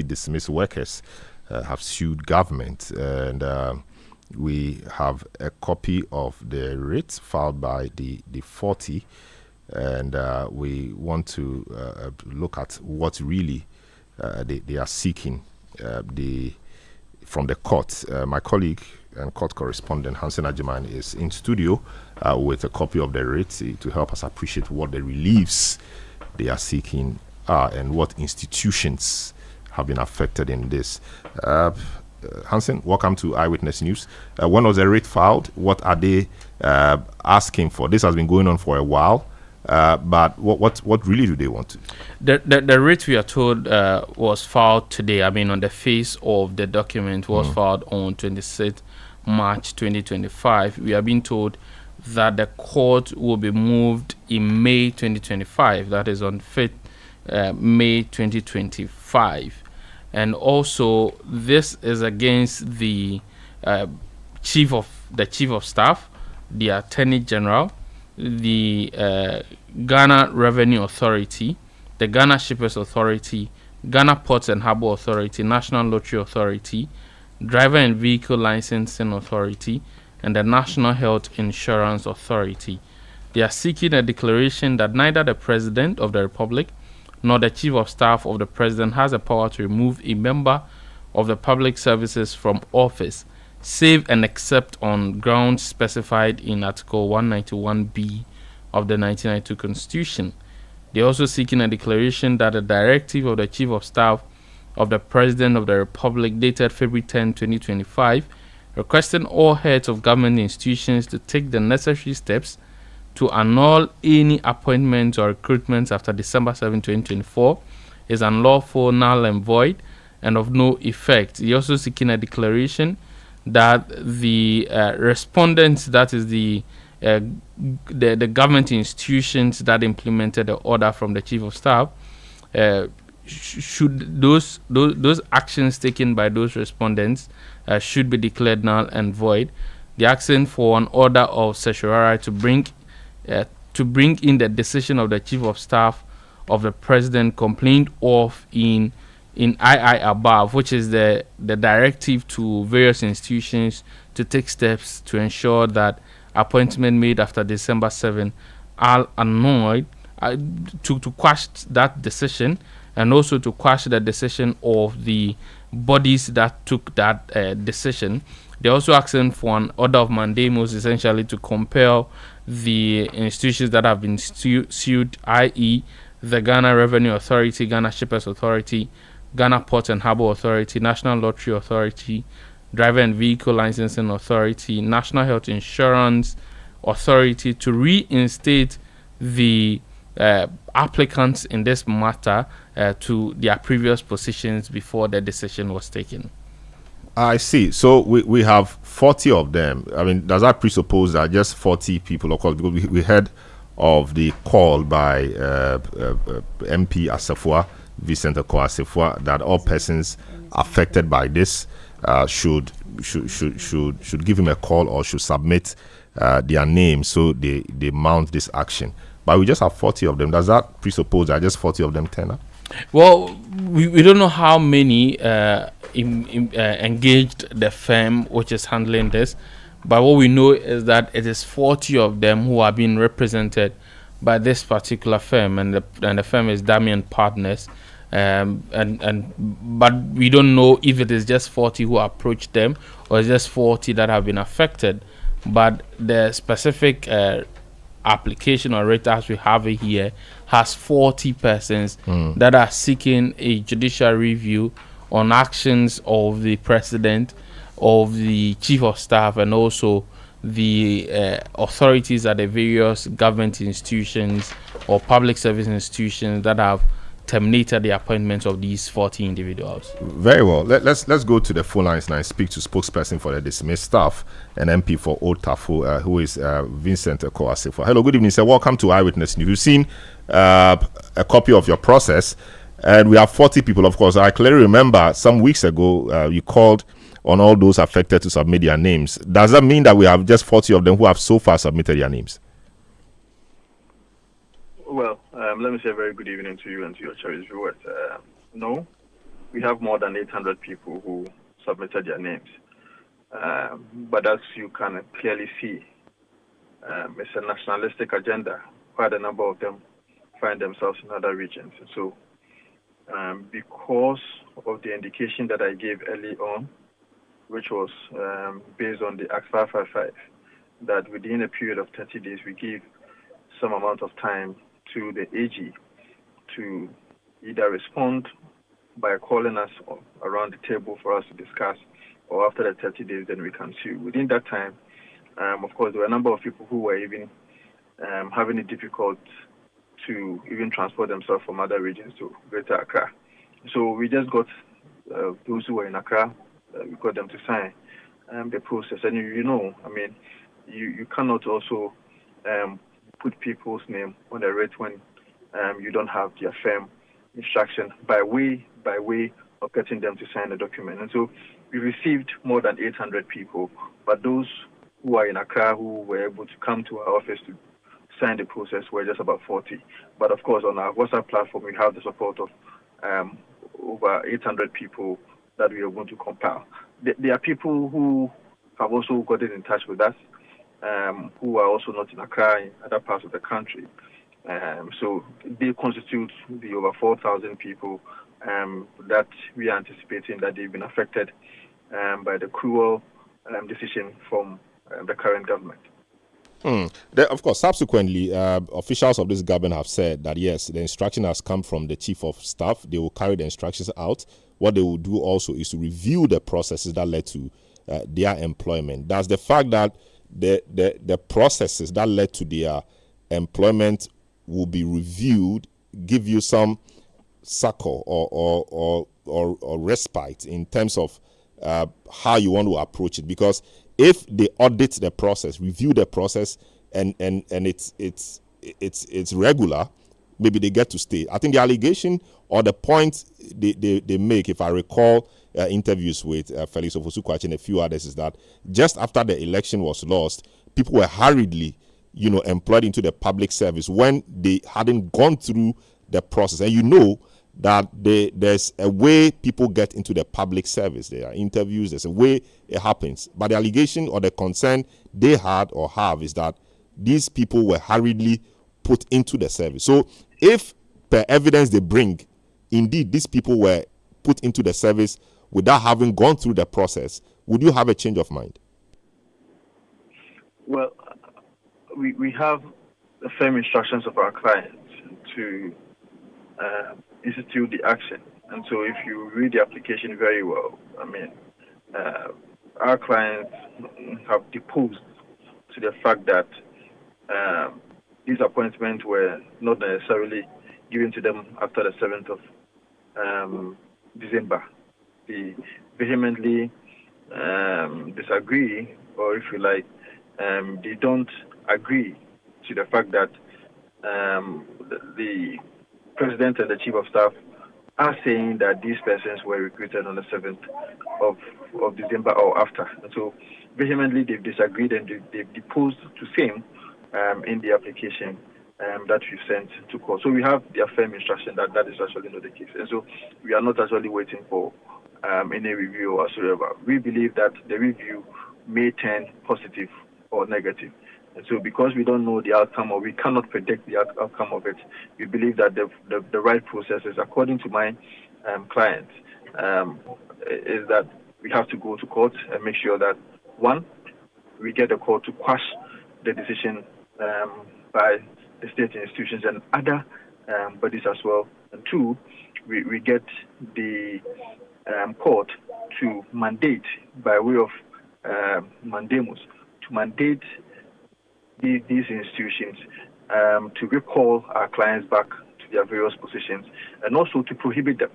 dismissed workers have sued government, and we have a copy of the writ filed by the 40, and we want to look at what really they are seeking from the court. My colleague and court correspondent Hansen Ajiman is in studio with a copy of the writ to help us appreciate what the reliefs they are seeking are and what institutions have been affected in this. Hansen, welcome to Eyewitness News. When was the writ filed? What are they asking for? This has been going on for a while, but what really do they want to? The writ, we are told, was filed today. I mean, on the face of the document, was filed on 26th March 2025. We are being told that the court will be moved in May 2025. That is on 5th May 2025. And also, this is against the chief of staff, the Attorney General, the Ghana Revenue Authority, the Ghana Shippers Authority, Ghana Ports and Harbour Authority, National Lottery Authority, Driver and Vehicle Licensing Authority, and the National Health Insurance Authority. They are seeking a declaration that neither the President of the Republic nor the Chief of Staff of the President has the power to remove a member of the public services from office, save and except on grounds specified in Article 191B of the 1992 Constitution. They are also seeking a declaration that a directive of the Chief of Staff of the President of the Republic dated February 10, 2025, requesting all heads of government institutions to take the necessary steps to annul any appointments or recruitments after December 7, 2024 is unlawful, null and void, and of no effect. He also seeking a declaration that the respondents, that is the government institutions that implemented the order from the Chief of Staff, should those actions taken by those respondents should be declared null and void. They're asking for an order of certiorari to bring in the decision of the Chief of Staff of the President complained of in II above, which is the directive to various institutions to take steps to ensure that appointment made after December 7 are annulled, to quash that decision, and also to quash the decision of the bodies that took that decision. They're also asking for an order of mandamus, essentially to compel the institutions that have been sued, i.e. the Ghana Revenue Authority, Ghana Shippers Authority, Ghana Ports and Harbour Authority, National Lottery Authority, Driver and Vehicle Licensing Authority, National Health Insurance Authority, to reinstate the applicants in this matter to their previous positions before the decision was taken. I see. So we have 40 of them. I mean, does that presuppose that just 40 people, of course, because we heard of the call by MP Asafua, Vincent Akwa Asafua, that all persons affected by this should give him a call or should submit their name so they mount this action. but we just have 40 of them. Does that presuppose that just 40 of them turn up? Well, we don't know how many engaged the firm which is handling this, but what we know is that it is 40 of them who are being represented by this particular firm, and the firm is Damian Partners. But we don't know if it is just 40 who approached them or just 40 that have been affected. But the specific application or rate as we have it here has 40 persons that are seeking a judicial review on actions of the president, of the chief of staff, and also the authorities at the various government institutions or public service institutions that have terminated the appointments of these 40 individuals. Very well. Let's go to the phone lines now and speak to spokesperson for the dismissed staff and MP for Old Tafo, who is Vincent Okoasefo. Hello, good evening, sir. Welcome to Eyewitness News. You've seen a copy of your process, and we have 40 people, of course. I clearly remember some weeks ago you called on all those affected to submit their names. Does that mean that we have just 40 of them who have so far submitted their names? Well, let me say a very good evening to you and to your cherished viewers. No, we have more than 800 people who submitted their names. But as you can clearly see, it's a nationalistic agenda. Quite a number of them find themselves in other regions. So because of the indication that I gave early on, which was based on the Act 555, that within a period of 30 days we give some amount of time to the AG to either respond by calling us around the table for us to discuss, or after the 30 days, then we can sue. Within that time, of course, there were a number of people who were even having it difficult to even transport themselves from other regions to Greater Accra. So we just got those who were in Accra, we got them to sign the process. And you cannot also put people's name on the rate when you don't have their firm instruction by way of getting them to sign the document. And so we received more than 800 people, but those who are in Accra who were able to come to our office to sign the process were just about 40. But of course, on our WhatsApp platform, we have the support of over 800 people that we are going to compile. There are people who have also gotten in touch with us, who are also not in Accra, in other parts of the country. So they constitute the over 4,000 people that we are anticipating that they've been affected by the cruel decision from the current government. Of course, subsequently, officials of this government have said that, yes, the instruction has come from the chief of staff. They will carry the instructions out. What they will do also is to review the processes that led to their employment. Does the fact that the processes that led to their employment will be reviewed give you some succor or respite in terms of how you want to approach it? Because if they audit the process, review the process, and it's regular, maybe they get to stay. I think the allegation or the point they make, if I recall interviews with Felix Ofosu-Kwakye and a few others, is that just after the election was lost, people were hurriedly, employed into the public service when they hadn't gone through the process. And that there's a way people get into the public service. There are interviews, there's a way it happens. But the allegation or the concern they had or have is that these people were hurriedly put into the service. So if, per evidence they bring, indeed these people were put into the service without having gone through the process, would you have a change of mind? Well, we have the firm instructions of our clients to institute the action. And so if you read the application very well, our clients have deposed to the fact that these appointments were not necessarily given to them after the 7th of December. They vehemently disagree, or if you like, they don't agree to the fact that the President and the Chief of Staff are saying that these persons were recruited on the 7th of December or after. And so vehemently they've disagreed, and they've deposed to same in the application that we sent to court. So we have their firm instruction that is actually not the case. And so we are not actually waiting for any review whatsoever. We believe that the review may turn positive or negative. And so because we don't know the outcome, or we cannot predict the outcome of it, we believe that the right process is, according to my client, is that we have to go to court and make sure that, one, we get the court to quash the decision by the state institutions and other bodies as well. And two, we get the court to mandate, by way of mandamus, to mandate these institutions to recall our clients back to their various positions, and also to prohibit them,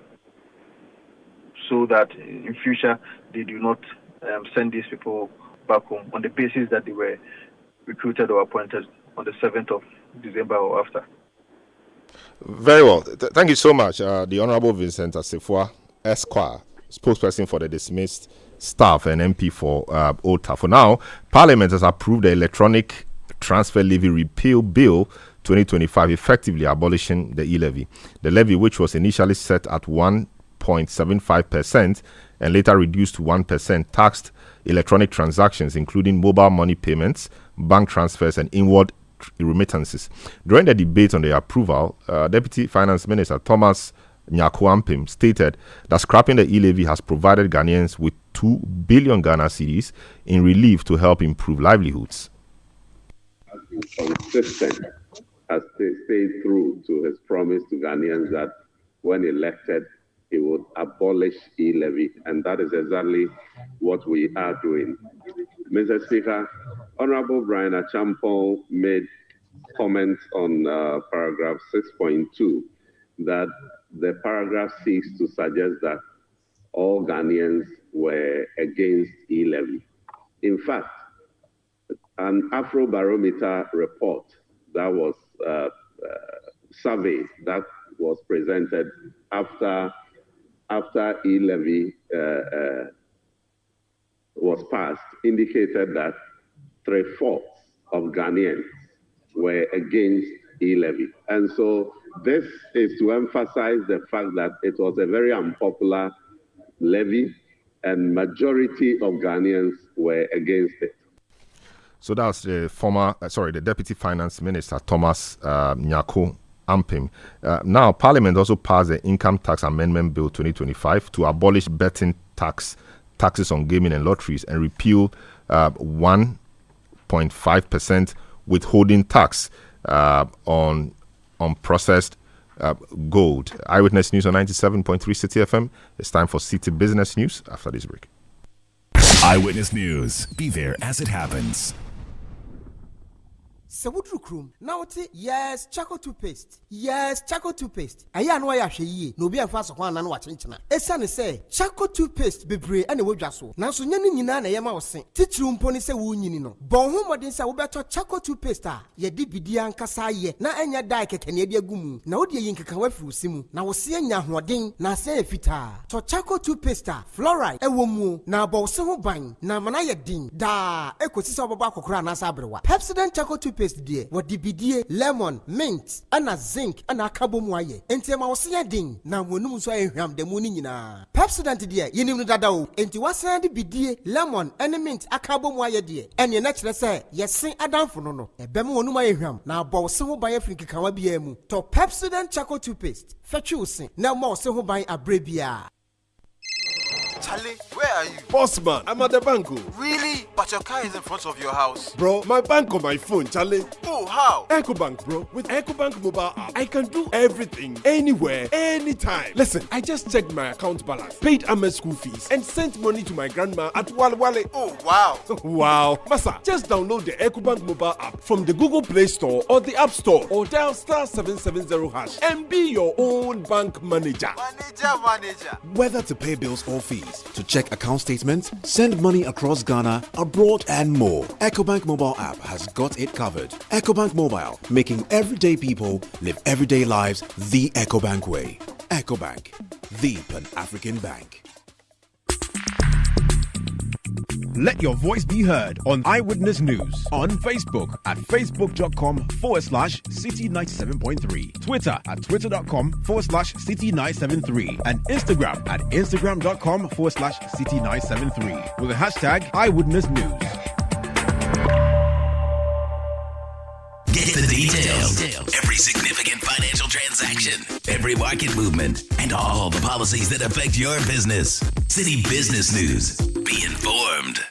so that in future they do not send these people back home on the basis that they were recruited or appointed on the 7th of December or after. Very well. Thank you so much. The Honorable Vincent Asifua, Esquire, spokesperson for the dismissed staff and MP for OTA. For now, Parliament has approved the Electronic Transfer Levy Repeal Bill 2025, effectively abolishing the e-levy. The levy, which was initially set at 1.75% and later reduced to 1%, taxed electronic transactions, including mobile money payments, bank transfers, and inward remittances. During the debate on the approval, Deputy Finance Minister Thomas Nyakuampim stated that scrapping the e-levy has provided Ghanaians with 2 billion Ghana cedis in relief to help improve livelihoods. Has been consistent, has stayed true to his promise to Ghanaians that when elected, he would abolish e-levy, and that is exactly what we are doing. Mr. Speaker, Honorable Brian Achampong made comments on paragraph 6.2 that the paragraph seeks to suggest that all Ghanaians were against e-levy. In fact, an Afrobarometer report that was survey that was presented after e-levy was passed indicated that 3/4 of Ghanaians were against e-levy. And so this is to emphasize the fact that it was a very unpopular levy and majority of Ghanaians were against it. So that's the Deputy Finance Minister, Thomas Nyakuampim. Now, Parliament also passed the Income Tax Amendment Bill 2025 to abolish betting taxes on gaming and lotteries and repeal 1.5% withholding tax on processed gold. Eyewitness News on 97.3 Citi FM. It's time for Citi Business News after this break. Eyewitness News. Be there as it happens. Sewudru krum na wote yes charcoal toothpaste aya no ya hwe yie no bi amfa so kwan na no wa chenchena esane se charcoal toothpaste bebre ane wodwa so nanso nya ni nyina na yema wo se titru mpo ni se wo nyini no bon ho modin se wo beto charcoal toothpaste a ye di bidia nkasa ye na anya dai kekane de agumu na wo de yin keka wa firi simu na wo se anya hoden na se efita to charcoal toothpaste fluoride ewo mu na bo se ho ban na mana ye din da ekosi se obobo akokora na sa abrewa Pepsodent charcoal toothpaste dear, what dibidie, lemon, mint, and zinc, and a cabomoye. Ente ma was ding, now when you say ram the munina. Pepsodent dear, you knew that out. Ente was bidie, lemon, and mint, a cabomoye dear. And your natural say, yes, sing a down for no. A bemo no my ram, now bow so by a freaky kawabiemu. To Pepsodent charcoal toothpaste. Fetch you sing, now more so by a brebia. Charlie, where are you? Boss man, I'm at the bank. Really? But your car is in front of your house. Bro, my bank on my phone, Charlie. Oh, how? EcoBank, bro. With EcoBank mobile app, I can do everything, anywhere, anytime. Listen, I just checked my account balance, paid Ahmed's school fees, and sent money to my grandma at Walwale. Oh, wow. Wow. Masa, just download the EcoBank mobile app from the Google Play Store or the App Store, or dial *770# and be your own bank manager. Manager. Whether to pay bills or fees, to check account statements, send money across Ghana, abroad, and more, EcoBank mobile app has got it covered. EcoBank Mobile, making everyday people live everyday lives the EcoBank way. EcoBank, the Pan-African bank. Let your voice be heard on Eyewitness News on Facebook at facebook.com/Citi97.3, Twitter at twitter.com/Citi973, and Instagram at instagram.com/Citi973 with the hashtag Eyewitness News. Get the details. Every significant financial transaction, every market movement, and all the policies that affect your business. Citi Business News. Be informed.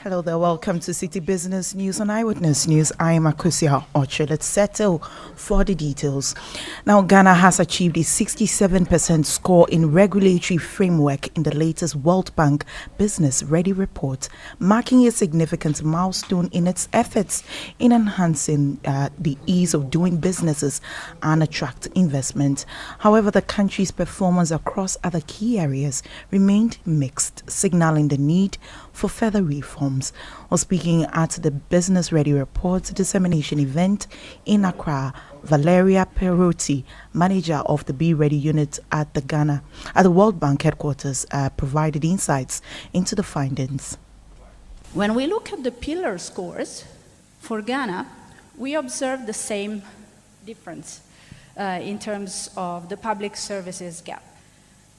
Hello there, welcome to Citi Business News on Eyewitness News. I am Akusia Ocho. Let's settle for the details. Now, Ghana has achieved a 67% score in regulatory framework in the latest World Bank Business Ready report, marking a significant milestone in its efforts in enhancing the ease of doing businesses and attract investment. However, the country's performance across other key areas remained mixed, signaling the need for further reforms. While speaking at the Business Ready Report dissemination event in Accra, Valeria Perotti, manager of the Be Ready unit at the World Bank headquarters, provided insights into the findings. When we look at the pillar scores for Ghana, we observe the same difference in terms of the public services gap.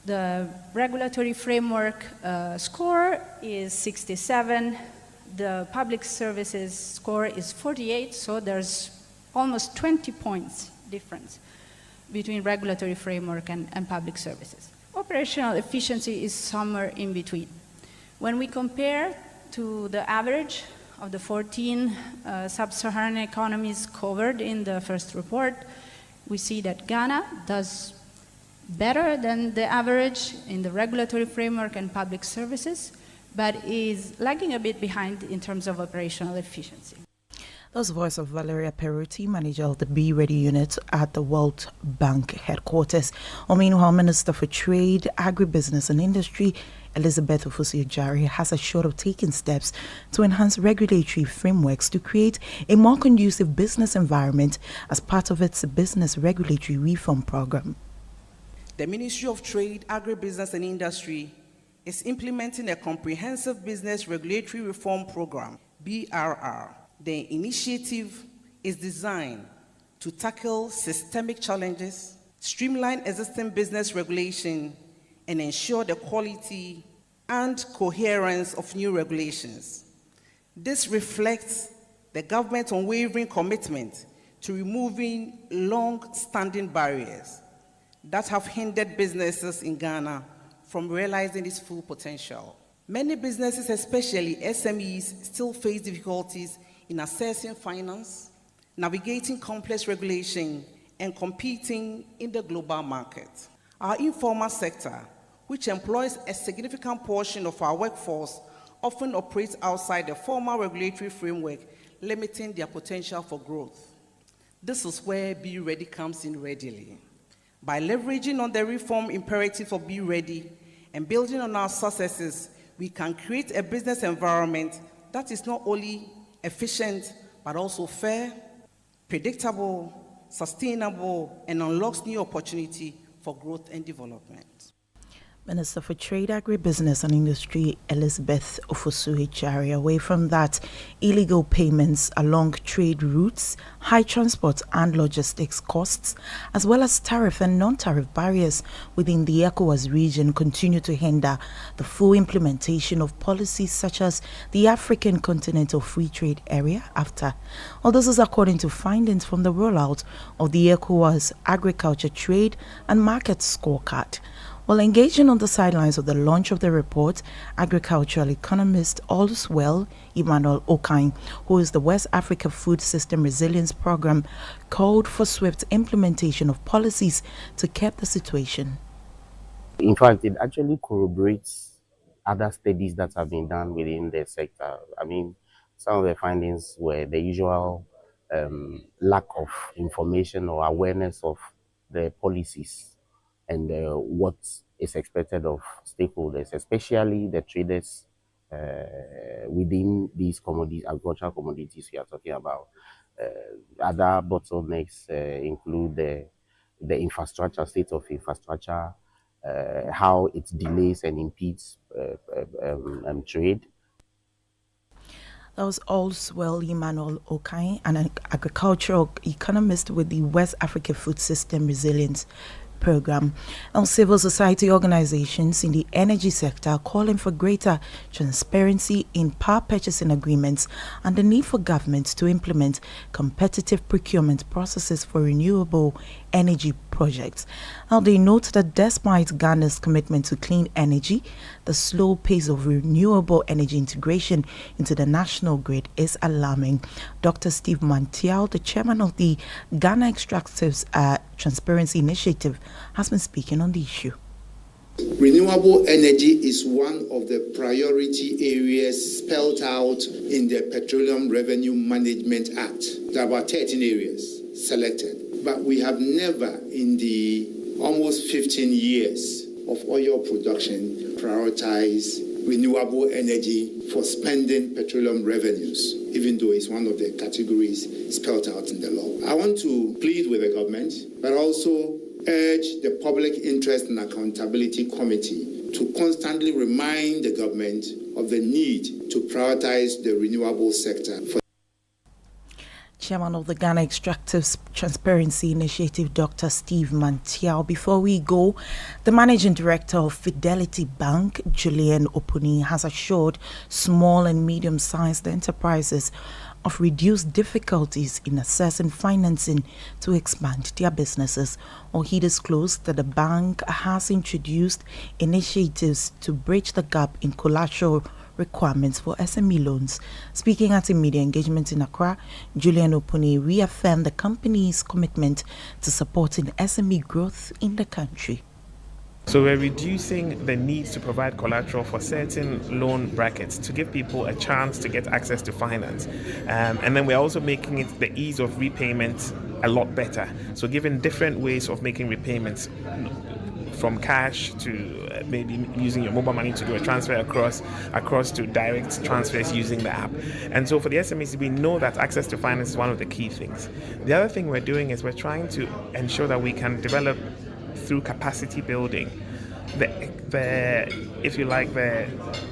The regulatory framework score is 67. The public services score is 48, so there's almost 20 points difference between regulatory framework and public services. Operational efficiency is somewhere in between. When we compare to the average of the 14 sub-Saharan economies covered in the first report, we see that Ghana does better than the average in the regulatory framework and public services, but is lagging a bit behind in terms of operational efficiency. That was the voice of Valeria Perotti, manager of the Be Ready unit at the World Bank headquarters. Meanwhile, Minister for Trade, Agribusiness and Industry, Elizabeth Ofosu-Jare, has assured of taking steps to enhance regulatory frameworks to create a more conducive business environment as part of its business regulatory reform program. The Ministry of Trade, Agribusiness and Industry is implementing a comprehensive business regulatory reform program, BRR. The initiative is designed to tackle systemic challenges, streamline existing business regulation, and ensure the quality and coherence of new regulations. This reflects the government's unwavering commitment to removing long-standing barriers that have hindered businesses in Ghana from realizing its full potential. Many businesses, especially SMEs, still face difficulties in accessing finance, navigating complex regulation, and competing in the global market. Our informal sector, which employs a significant portion of our workforce, often operates outside the formal regulatory framework, limiting their potential for growth. This is where Be Ready comes in readily. By leveraging on the reform imperative of Be Ready and building on our successes, we can create a business environment that is not only efficient, but also fair, predictable, sustainable, and unlocks new opportunity for growth and development. Minister for Trade, Agribusiness and Industry, Elizabeth Ofosu-Jare. Away from that, illegal payments along trade routes, high transport and logistics costs, as well as tariff and non-tariff barriers within the ECOWAS region continue to hinder the full implementation of policies such as the African Continental Free Trade Area, AFTA. All this is according to findings from the rollout of the ECOWAS Agriculture Trade and Market Scorecard. While engaging on the sidelines of the launch of the report, agricultural economist Allswell Emmanuel Okine, who is the West Africa Food System Resilience Program, called for swift implementation of policies to curb the situation. In fact, it actually corroborates other studies that have been done within the sector. I mean, some of the findings were the usual lack of information or awareness of the policies and what is expected of stakeholders, especially the traders within these commodities, agricultural commodities we are talking about. Other bottlenecks include the infrastructure, state of infrastructure, how it delays and impedes trade, That was Allswell Emmanuel Okai, an agricultural economist with the West Africa Food System Resilience Program. And civil society organizations in the energy sector are calling for greater transparency in power purchasing agreements and the need for governments to implement competitive procurement processes for renewable energy projects. Now, they note that despite Ghana's commitment to clean energy, the slow pace of renewable energy integration into the national grid is alarming. Dr. Steve Mantial, the chairman of the Ghana Extractives Transparency Initiative, has been speaking on the issue. Renewable energy is one of the priority areas spelled out in the Petroleum Revenue Management Act. There are about 13 areas selected. But we have never, in the almost 15 years of oil production, prioritized renewable energy for spending petroleum revenues, even though it's one of the categories spelled out in the law. I want to plead with the government, but also urge the Public Interest and Accountability Committee to constantly remind the government of the need to prioritize the renewable sector. Chairman of the Ghana Extractives Transparency Initiative, Dr. Steve Mantial. Before we go, the Managing Director of Fidelity Bank, Julian Opuni, has assured small and medium-sized enterprises of reduced difficulties in accessing financing to expand their businesses. Or he disclosed that the bank has introduced initiatives to bridge the gap in collateral requirements for SME loans. Speaking at a media engagement in Accra, Julian Opuni reaffirmed the company's commitment to supporting SME growth in the country. So we're reducing the need to provide collateral for certain loan brackets to give people a chance to get access to finance. And then we're also making it the ease of repayment a lot better. So giving different ways of making repayments, from cash to maybe using your mobile money to do a transfer across to direct transfers using the app. And so for the SMEs, we know that access to finance is one of the key things. The other thing we're doing is we're trying to ensure that we can develop through capacity building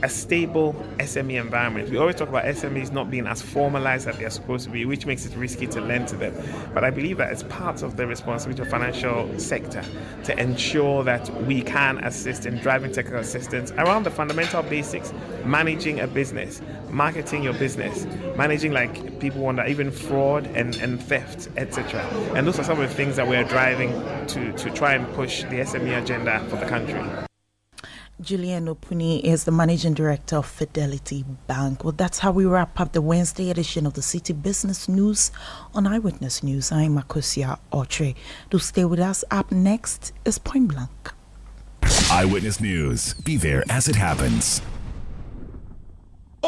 a stable SME environment. We always talk about SMEs not being as formalized as they're supposed to be, which makes it risky to lend to them. But I believe that it's part of the responsibility of the financial sector to ensure that we can assist in driving technical assistance around the fundamental basics, managing a business, marketing your business, managing, like people wonder, even fraud and theft, etc. And those are some of the things that we're driving to try and push the SME agenda for the country. Julian Opuni is the Managing Director of Fidelity Bank. Well, that's how we wrap up the Wednesday edition of the City Business News on Eyewitness News. I'm Makosia Otre. Do stay with us. Up next is Point Blank. Eyewitness News. Be there as it happens.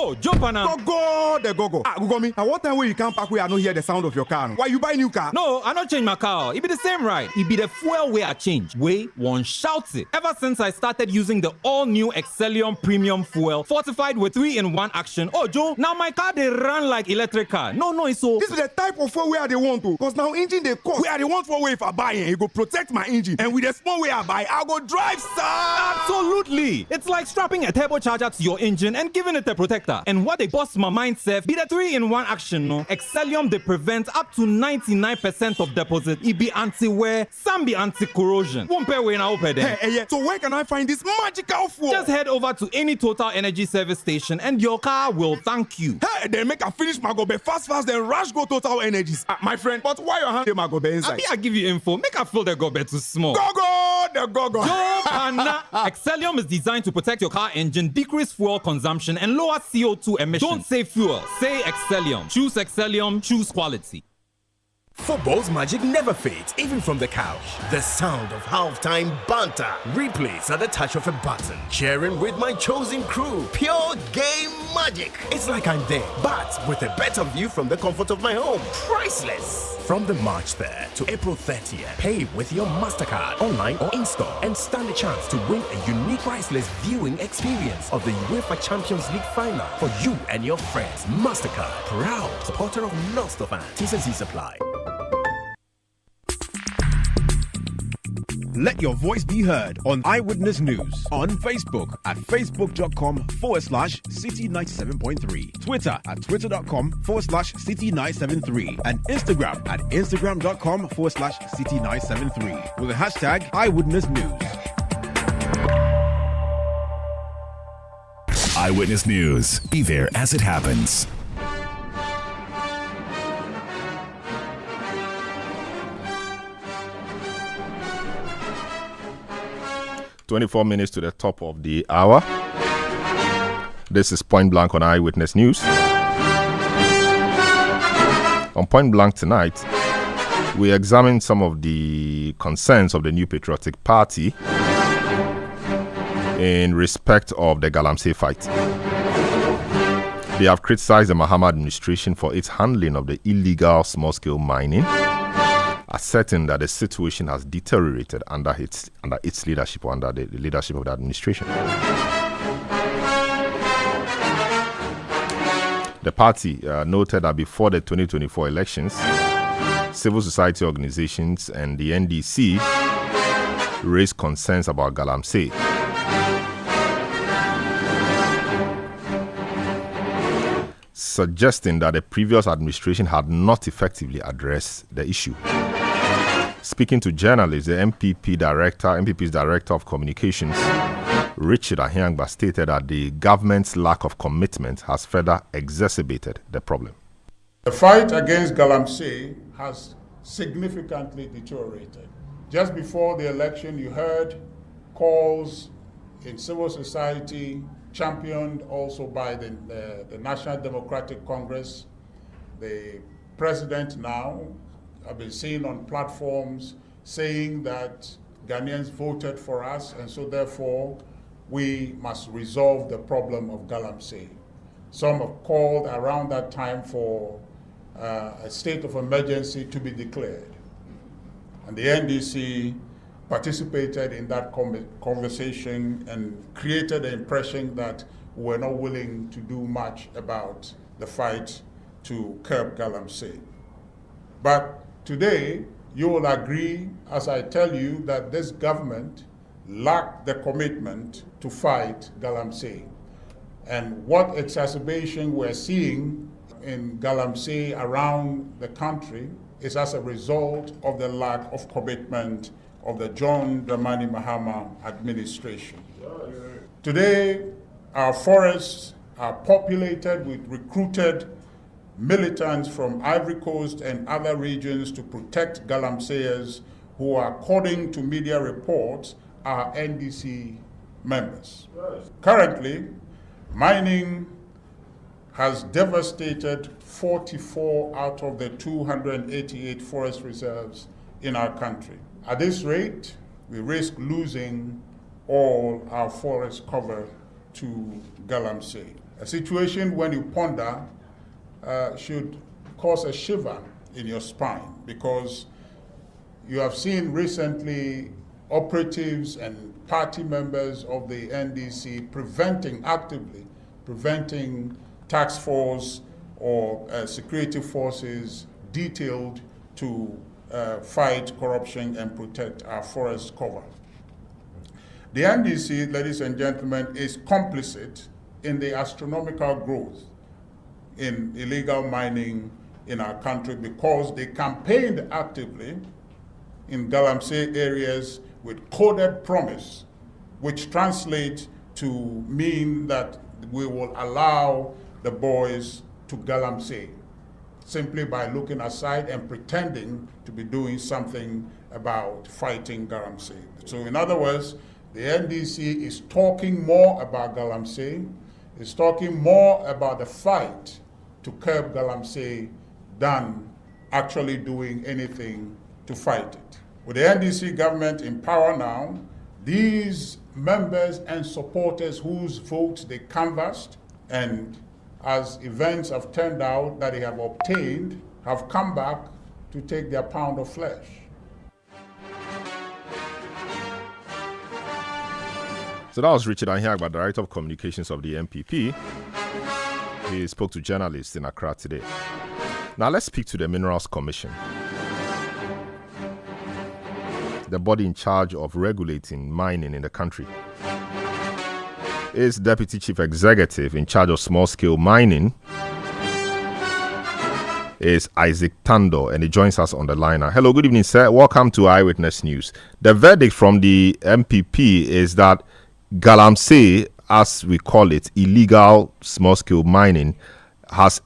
Oh, jump on now. Go. Google me. At what time will you come back where I don't hear the sound of your car? Why you buy new car? No, I don't change my car. It be the same ride. It be the fuel way I change. Way one shouts it. Ever since I started using the all-new Excellium Premium Fuel, fortified with 3-in-1 action. Oh, Joe, now my car they run like electric car. No, it's so. This is the type of fuel where they want to. Because now engine they cost. Where they want for way if I buy it, it go protect my engine. And with the small way I buy, I'll go drive, sir. Absolutely. It's like strapping a turbocharger to your engine and giving it a protector. And what they bust my mind, Seth, be the 3-in-1 action, no? Excellium, they prevent up to 99% of deposit. It be anti-wear, some be anti-corrosion. Won't pay when I open there. Hey, so where can I find this magical fuel? Just head over to any Total Energy service station and your car will thank you. Hey, then make a finish my gobe fast, then rush go Total Energies. My friend, but why your hand my gobe inside? I give you info. Make a fill the gobe too small. Go. Excellium is designed to protect your car engine, decrease fuel consumption, and lower CO2 emissions. Don't say fuel, say Excellium. Choose Excellium, choose quality. Football's magic never fades, even from the couch. The sound of halftime banter, replays at the touch of a button, cheering with my chosen crew, pure game magic. It's like I'm there, but with a better view from the comfort of my home. Priceless. From the March 3rd to April 30th, pay with your MasterCard, online or in-store, and stand a chance to win a unique priceless viewing experience of the UEFA Champions League final for you and your friends. MasterCard, proud supporter of non-stop fans. T's and C's apply. Let your voice be heard on Eyewitness News. On Facebook at facebook.com/Citi97.3. Twitter at twitter.com/Citi973. And Instagram at instagram.com/Citi973. With the hashtag Eyewitness News. Eyewitness News. Be there as it happens. "24 minutes to the top of the hour. This is Point Blank on Eyewitness News. On Point Blank tonight, we examine some of the concerns of the New Patriotic Party in respect of the Galamsey fight. They have criticized the Mahama administration for its handling of the illegal small-scale mining, asserting that the situation has deteriorated under its leadership, or under the leadership of the administration. The party noted that before the 2024 elections, civil society organizations and the NDC raised concerns about Galamsey. Suggesting that the previous administration had not effectively addressed the issue. Speaking to journalists, the MPP's Director of Communications, Richard Ahiangba, stated that the government's lack of commitment has further exacerbated the problem. The fight against Galamsey has significantly deteriorated. Just before the election, you heard calls in civil society, championed also by the National Democratic Congress. The president now have been seen on platforms saying that Ghanaians voted for us, and so therefore we must resolve the problem of Galamsey. Some have called around that time for a state of emergency to be declared. And the NDC participated in that conversation and created the impression that we were not willing to do much about the fight to curb Galamsey. But today, you will agree, as I tell you, that this government lacked the commitment to fight Galamsey. And what exacerbation we're seeing in Galamsey around the country is as a result of the lack of commitment of the John Dramani Mahama administration. Today, our forests are populated with recruited militants from Ivory Coast and other regions to protect Galamseyers who are, according to media reports, are NDC members. Currently, mining has devastated 44 out of the 288 forest reserves in our country. At this rate, we risk losing all our forest cover to Galamsey. A situation, when you ponder, should cause a shiver in your spine, because you have seen recently operatives and party members of the NDC actively preventing task force or security forces detailed to fight corruption and protect our forest cover. The NDC, ladies and gentlemen, is complicit in the astronomical growth in illegal mining in our country, because they campaigned actively in Galamsey areas with coded promise, which translates to mean that we will allow the boys to Galamsey simply by looking aside and pretending to be doing something about fighting Galamsey. So in other words, the NDC is talking more about Galamsey, is talking more about the fight to curb Galamsey than actually doing anything to fight it. With the NDC government in power now, these members and supporters whose votes they canvassed, and as events have turned out that they have obtained, have come back to take their pound of flesh. So that was Richard Ahiagba, Director of Communications of the MPP. He spoke to journalists in Accra today. Now let's speak to the Minerals Commission. the body in charge of regulating mining in the country. Is Deputy Chief Executive in charge of small-scale mining is Isaac Tando, and he joins us on the line now. Hello, good evening, sir. Welcome to Eyewitness News. The verdict from the MPP is that Galamsey, as we call it, illegal small-scale mining, has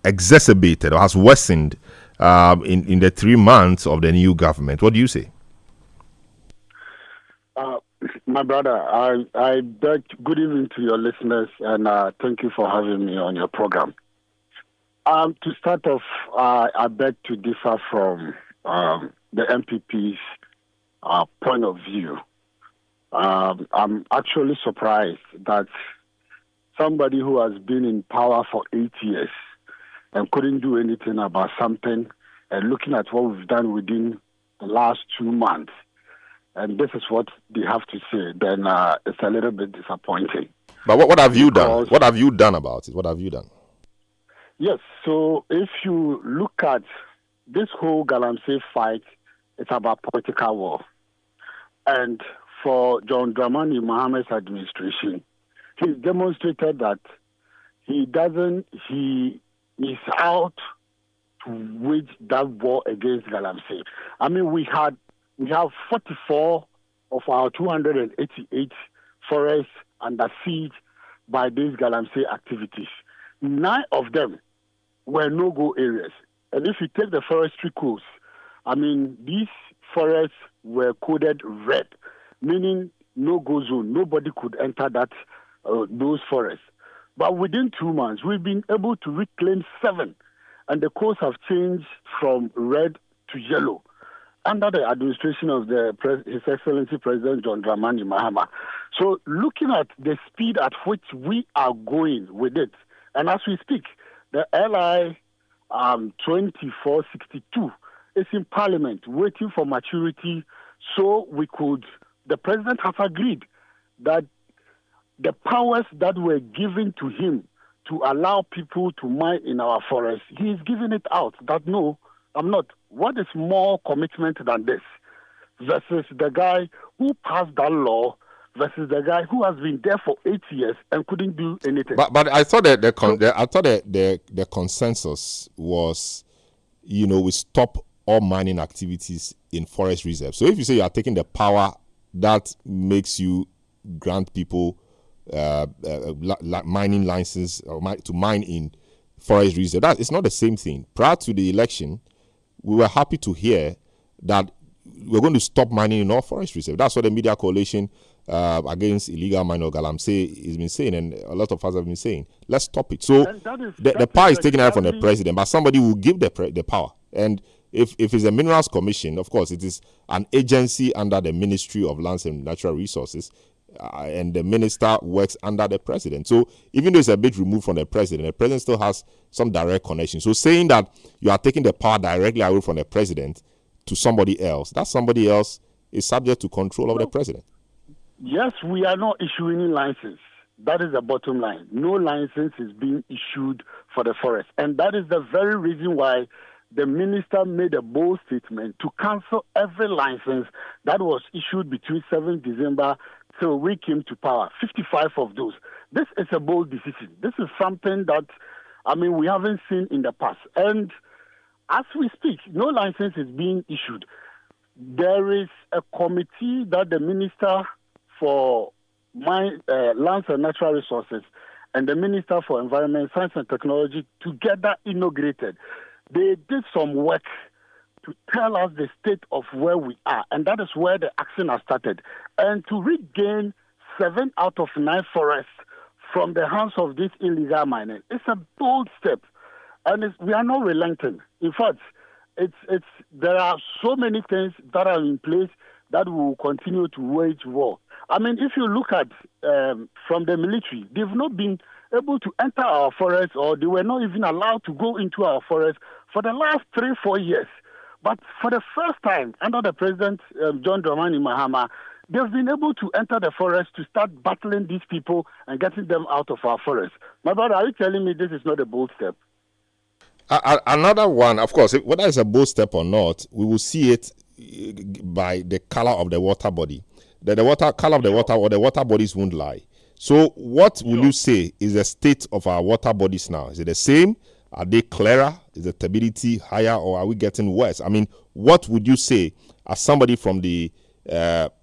exacerbated or has worsened in the 3 months of the new government. What do you say? My brother, I beg, good evening to your listeners, and thank you for having me on your program. To start off, I beg to differ from the MPP's point of view. I'm actually surprised that somebody who has been in power for 8 years and couldn't do anything about something, and looking at what we've done within the last 2 months, and this is what they have to say, then it's a little bit disappointing. But what have you done? What have you done about it? What have you done? Yes, so if you look at this whole Galamsey fight, it's about political war. And for John Dramani Mohammed's administration, he's demonstrated that he is out to wage that war against Galamsey. I mean, we have 44 of our 288 forests under siege by these Galamsey activities. 9 of them were no-go areas. And if you take the forestry codes, I mean, these forests were coded red, meaning no-go zone. Nobody could enter those forests. But within 2 months, we've been able to reclaim 7, and the codes have changed from red to yellow under the administration of His Excellency President John Dramani Mahama. So looking at the speed at which we are going with it, and as we speak, the LI 2462 is in Parliament waiting for maturity, so the President has agreed that the powers that were given to him to allow people to mine in our forests, he is giving it out. That no, I'm not. What is more commitment than this? Versus the guy who passed that law, versus the guy who has been there for 8 years and couldn't do anything. But I thought that the consensus was, we stop all mining activities in forest reserves. So if you say you are taking the power that makes you grant people mining license or to mine in forest reserve, it's not the same thing. Prior to the election, we were happy to hear that we're going to stop mining in all forest reserve. That's what the Media Coalition against illegal mining of Galamsey has been saying, and a lot of us have been saying, let's stop it. So the power is taken away from the president, but somebody will give the power. And if it's a Minerals Commission, of course, it is an agency under the Ministry of Lands and Natural Resources, and the minister works under the president. So even though it's a bit removed from the president still has some direct connection. So saying that you are taking the power directly away from the president to somebody else, that somebody else is subject to control of the president. Yes, we are not issuing any license. That is the bottom line. No license is being issued for the forest. And that is the very reason why the minister made a bold statement to cancel every license that was issued between 7 December till we came to power, 55 of those. This is a bold decision. This is something that, we haven't seen in the past. And as we speak, no license is being issued. There is a committee that the Minister for Lands and Natural Resources and the Minister for Environment, Science and Technology together inaugurated. They did some work to tell us the state of where we are, and that is where the action has started. And to regain 7 out of 9 forests from the hands of this illegal mining, it's a bold step, and we are not relenting. In fact, there are so many things that are in place that will continue to wage war. If you look at from the military, they've not been able to enter our forests, or they were not even allowed to go into our forests for the last 3-4 years. But for the first time, under the President John Dramani Mahama, they've been able to enter the forest to start battling these people and getting them out of our forests. My brother, are you telling me this is not a bold step? Another one, of course, whether it's a bold step or not, we will see it, by the color of the water body. The water color of the water or the water bodies won't lie. So what will you say is the state of our water bodies now? Is it the same? Are they clearer? Is the turbidity higher, or are we getting worse? I mean, what would you say as somebody from the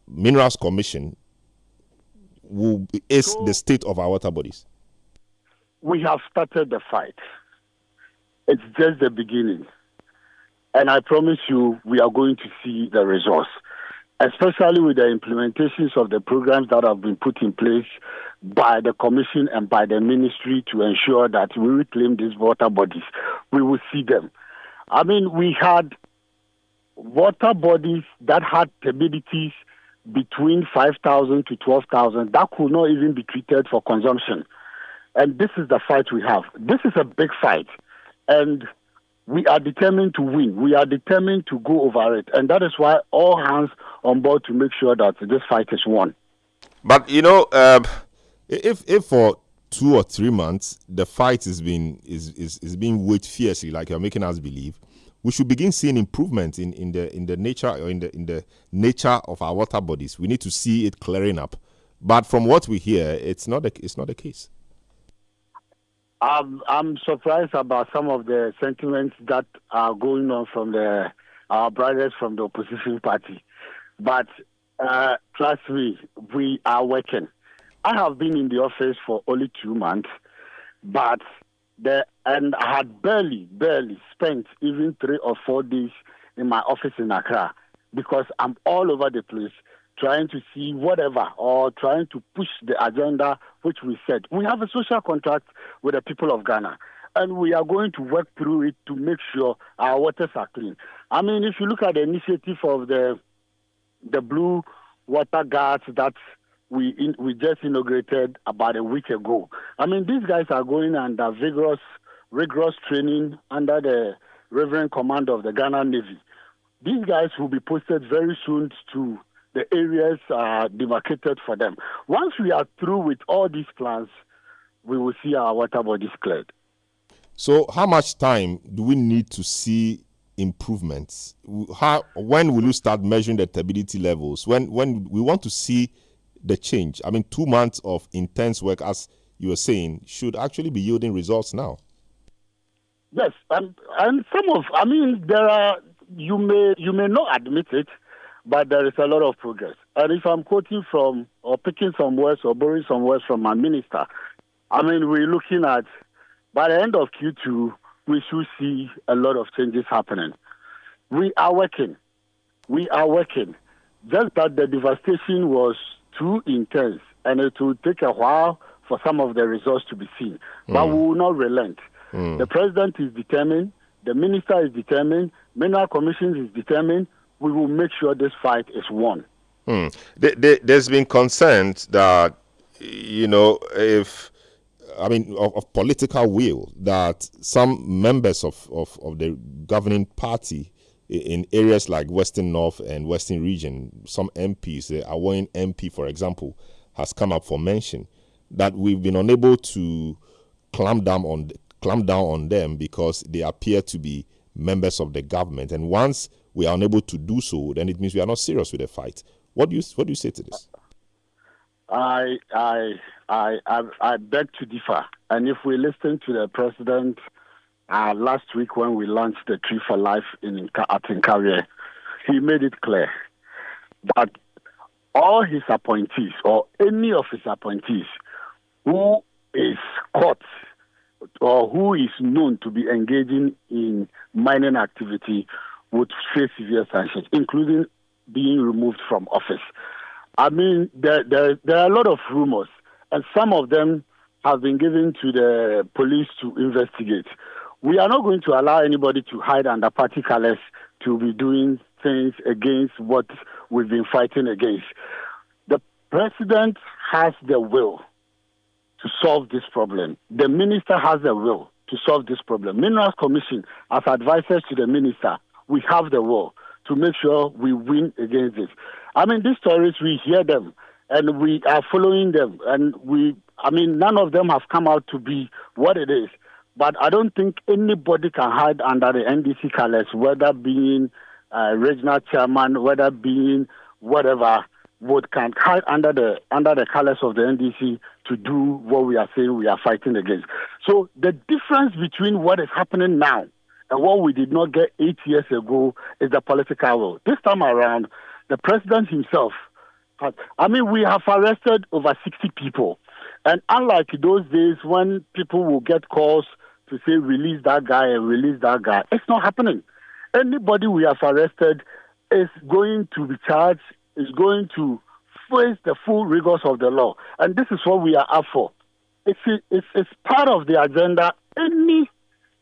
Minerals Commission who is the state of our water bodies? We have started the fight. It's just the beginning. And I promise you, we are going to see the results, especially with the implementations of the programs that have been put in place by the Commission and by the Ministry to ensure that we reclaim these water bodies. We will see them. I mean, we had water bodies that had turbidities between 5,000 to 12,000 that could not even be treated for consumption. And this is the fight we have. This is a big fight. And we are determined to win. We are determined to go over it. And that is why all hands on board to make sure that this fight is won. But, you know, if for 2 or 3 months the fight is being waged fiercely, like you're making us believe, we should begin seeing improvement in the nature or in the nature of our water bodies. We need to see it clearing up. But from what we hear, it's not the case. I'm surprised about some of the sentiments that are going on from our brothers from the opposition party. But trust me, we are working. I have been in the office for only 2 months, and I had barely spent even 3 or 4 days in my office in Accra because I'm all over the place trying to see whatever or trying to push the agenda which we said. We have a social contract with the people of Ghana, and we are going to work through it to make sure our waters are clean. I mean, if you look at the initiative of the blue water guards that we just inaugurated about a week ago. I mean, these guys are going under rigorous training under the reverend command of the Ghana Navy. These guys will be posted very soon to the areas demarcated for them. Once we are through with all these plans, we will see our water bodies cleared. So how much time do we need to see improvements? When will you start measuring the turbidity levels? When we want to see the change? I mean, 2 months of intense work, as you were saying, should actually be yielding results now. Yes, and there are, you may not admit it, but there is a lot of progress. And if I'm quoting from or picking some words or borrowing some words from my minister, I mean, we're looking at, by the end of Q2, we should see a lot of changes happening. We are working. Just that the devastation was too intense, and it will take a while for some of the results to be seen. But we will not relent. The president is determined, the minister is determined, Mineral Commission is determined. We will make sure this fight is won. There's been concern that, of political will, that some members of the governing party in areas like Western North and Western Region, some MPs, the Awoyin MP, for example, has come up for mention, that we've been unable to clamp down on them because they appear to be members of the government. And once we are unable to do so, then it means we are not serious with the fight. What do you say to this? I beg to differ. And if we listen to the president last week when we launched the Tree for Life at Nkawie, he made it clear that all his appointees or any of his appointees who is caught or who is known to be engaging in mining activity would face severe sanctions, including being removed from office. I mean, there are a lot of rumors, and some of them have been given to the police to investigate. We are not going to allow anybody to hide under party colors to be doing things against what we've been fighting against. The president has the will to solve this problem. The minister has the will to solve this problem. Minerals Commission, as advisors to the minister, we have the will to make sure we win against this. I mean, these stories, we hear them, and we are following them, and none of them have come out to be what it is. But I don't think anybody can hide under the NDC colors, whether being regional chairman, whether being whatever, can hide under the colors of the NDC to do what we are saying we are fighting against. So the difference between what is happening now and what we did not get 8 years ago is the political will. This time around, the president himself, we have arrested over 60 people. And unlike those days when people will get calls to say, release that guy and release that guy, it's not happening. Anybody we have arrested is going to be charged, is going to face the full rigors of the law. And this is what we are up for. It's part of the agenda. Any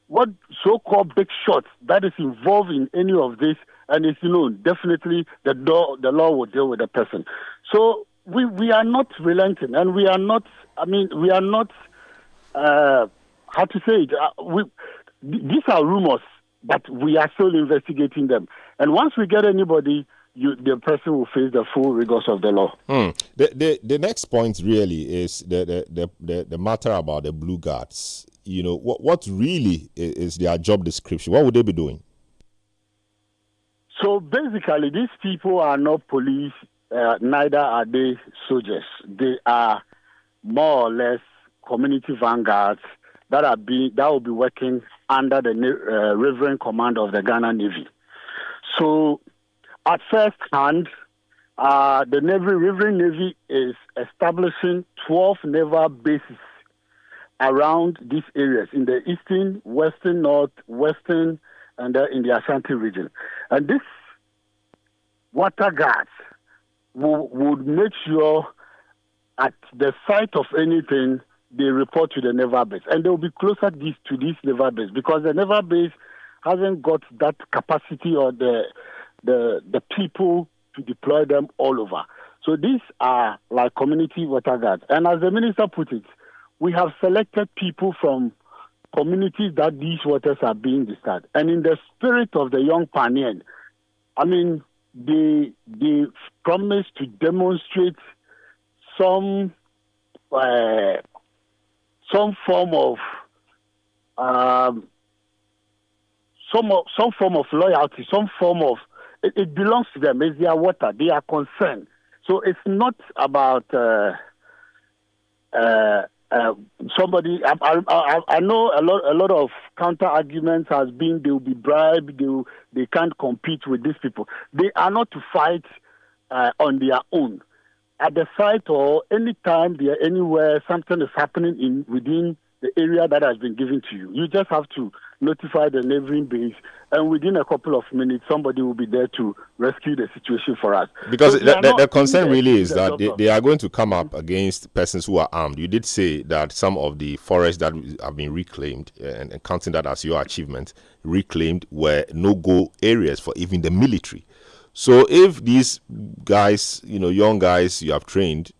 what so-called big shots that is involved in any of this, and it's definitely the law will deal with the person. So we are not relenting, and we are not. How to say it? These are rumors, but we are still investigating them. And once we get anybody, the person will face the full rigors of the law. The next point really is the matter about the blue guards. What really is their job description? What would they be doing? So basically, these people are not police, neither are they soldiers. They are more or less community vanguards that will be working under the Reverend Command of the Ghana Navy. So at first hand, the Reverend Navy is establishing 12 naval bases around these areas in the eastern, western, north, western, and in the Ashanti region. And this water guards would make sure at the site of anything, they report to the naval base. And they will be closer to this naval base because the naval base hasn't got that capacity or the people to deploy them all over. So these are like community water guards. And as the minister put it, we have selected people from communities that these waters are being disturbed. And in the spirit of the young Panian, they promise to demonstrate some form of loyalty, some form of it belongs to them. It's their water. They are concerned. So it's not about somebody. I know a lot of counter arguments has been they will be bribed. They can't compete with these people. They are not to fight on their own. At the site or anytime they are anywhere, something is happening within the area that has been given to you. You just have to notify the neighboring base, and within a couple of minutes, somebody will be there to rescue the situation for us. Because So the concern really is that they are going to come up against persons who are armed. You did say that some of the forests that have been reclaimed, and counting that as your achievement, reclaimed were no-go areas for even the military. So if these guys, young guys you have trained,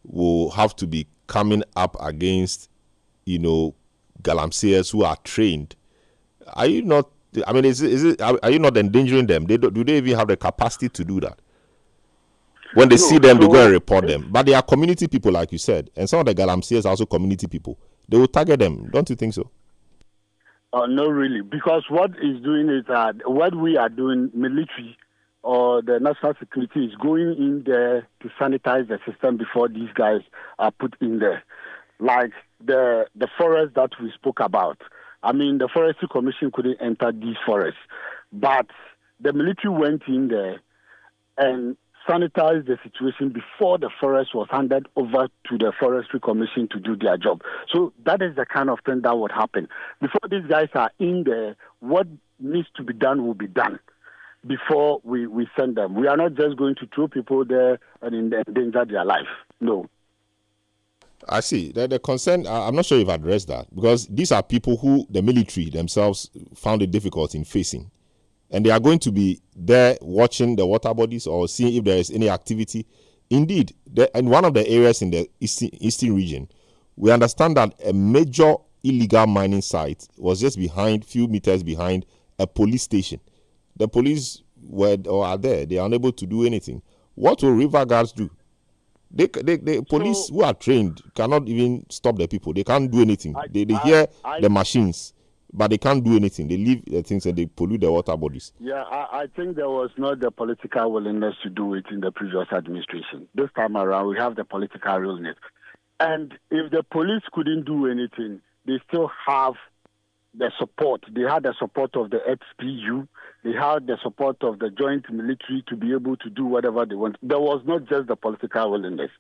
will have to be coming up against, Galamseyers who are trained, are you not? Are you not endangering them? Do they even have the capacity to do that? When they see them, they go and report them. But they are community people, like you said, and some of the Galamseyers are also community people. They will target them. Don't you think so? No, really, because what is doing is what we are doing, military or the national security is going in there to sanitize the system before these guys are put in there. Like the forest that we spoke about. The Forestry Commission couldn't enter these forests, but the military went in there and sanitized the situation before the forest was handed over to the Forestry Commission to do their job. So that is the kind of thing that would happen. Before these guys are in there, what needs to be done will be done before we send them. We are not just going to throw people there and endanger their life. No. I see. The concern, I'm not sure you've addressed that, because these are people who the military themselves found it difficult in facing. And they are going to be there watching the water bodies or seeing if there is any activity. Indeed, in one of the areas in the eastern region, we understand that a major illegal mining site was just few meters behind a police station. The police are there. They are unable to do anything. What will river guards do? The police who are trained cannot even stop the people. They can't do anything. They hear the machines. but they can't do anything. They leave the things and they pollute the water bodies. Yeah, I think there was not the political willingness to do it in the previous administration. This time around, we have the political willingness. And if the police couldn't do anything, they still have the support. They had the support of the XPU. They had the support of the joint military to be able to do whatever they want. There was not just the political willingness.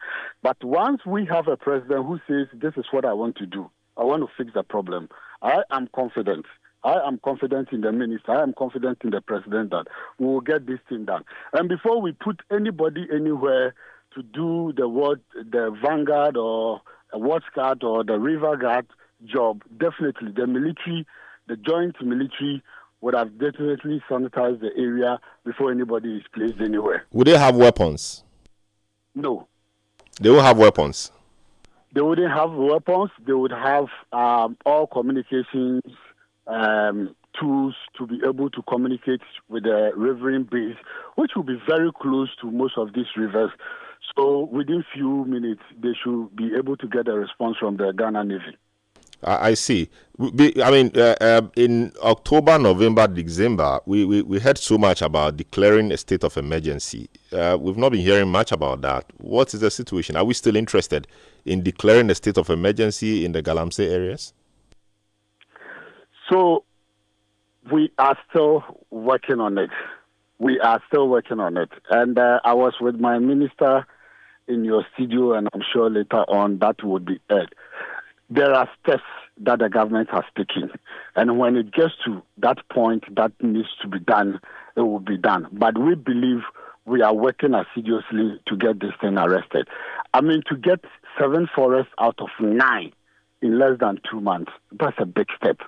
But once we have a president who says, this is what I want to do, I want to fix the problem, I am confident. I am confident in the minister. I am confident in the president that we will get this thing done. And before we put anybody anywhere to do the Vanguard or a Watch Guard or the River Guard job, definitely the military, the joint military would have definitely sanitized the area before anybody is placed anywhere. Would they have weapons? No. They will have weapons? They wouldn't have weapons. They would have all communications tools to be able to communicate with the riverine base, which will be very close to most of these rivers. So within few minutes, they should be able to get a response from the Ghana Navy. I see. I mean, in October, November, December, we heard so much about declaring a state of emergency. We've not been hearing much about that. What is the situation? Are we still interested in declaring a state of emergency in the Galamsey areas? So we are still working on it. And I was with my minister in your studio, and I'm sure later on that would be aired. There are steps that the government has taken. And when it gets to that point that needs to be done, it will be done. But we believe we are working assiduously to get this thing arrested. I mean, to get 7 forests out of 9 in less than 2 months, that's a big step.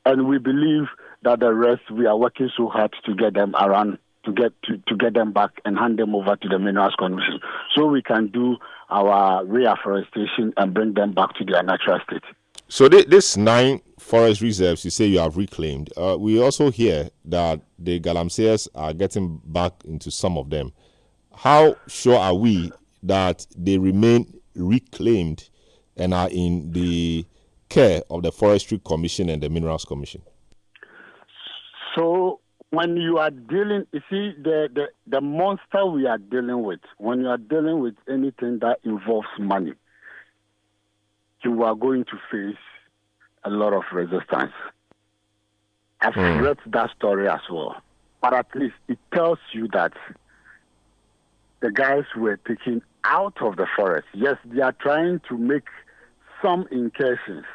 And we believe that the rest, we are working so hard to get them around, to get them back and hand them over to the Minerals Commission so we can do our reforestation and bring them back to their natural state. So this 9 forest reserves you say you have reclaimed, we also hear that the Galamseyers are getting back into some of them. How sure are we that they remain reclaimed and are in the care of the Forestry Commission and the Minerals Commission? So when you are dealing, you see, the monster we are dealing with, when you are dealing with anything that involves money, you are going to face a lot of resistance. I've read that story as well. But at least it tells you that the guys were taken out of the forest. Yes, they are trying to make some incursions.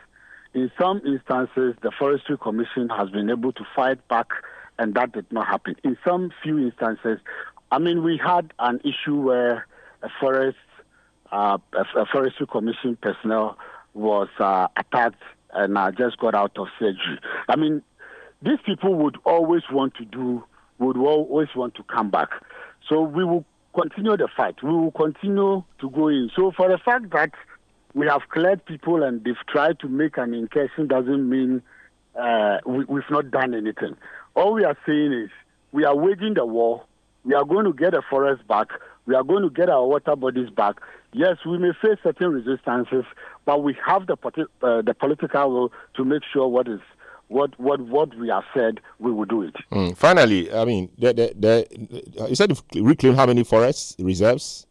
In some instances, the Forestry Commission has been able to fight back, and that did not happen. In some few instances, I mean, we had an issue where a Forestry Commission personnel was attacked and just got out of surgery. I mean, these people would always want to come back. So we will continue the fight. We will continue to go in. So for the fact that we have cleared people and they've tried to make an incursion doesn't mean we've not done anything. All we are saying is we are waging the war. We are going to get the forest back. We are going to get our water bodies back. Yes, we may face certain resistances, but we have the political will to make sure what we have said, we will do it. Finally, I mean, you said you reclaim how many forests reserves?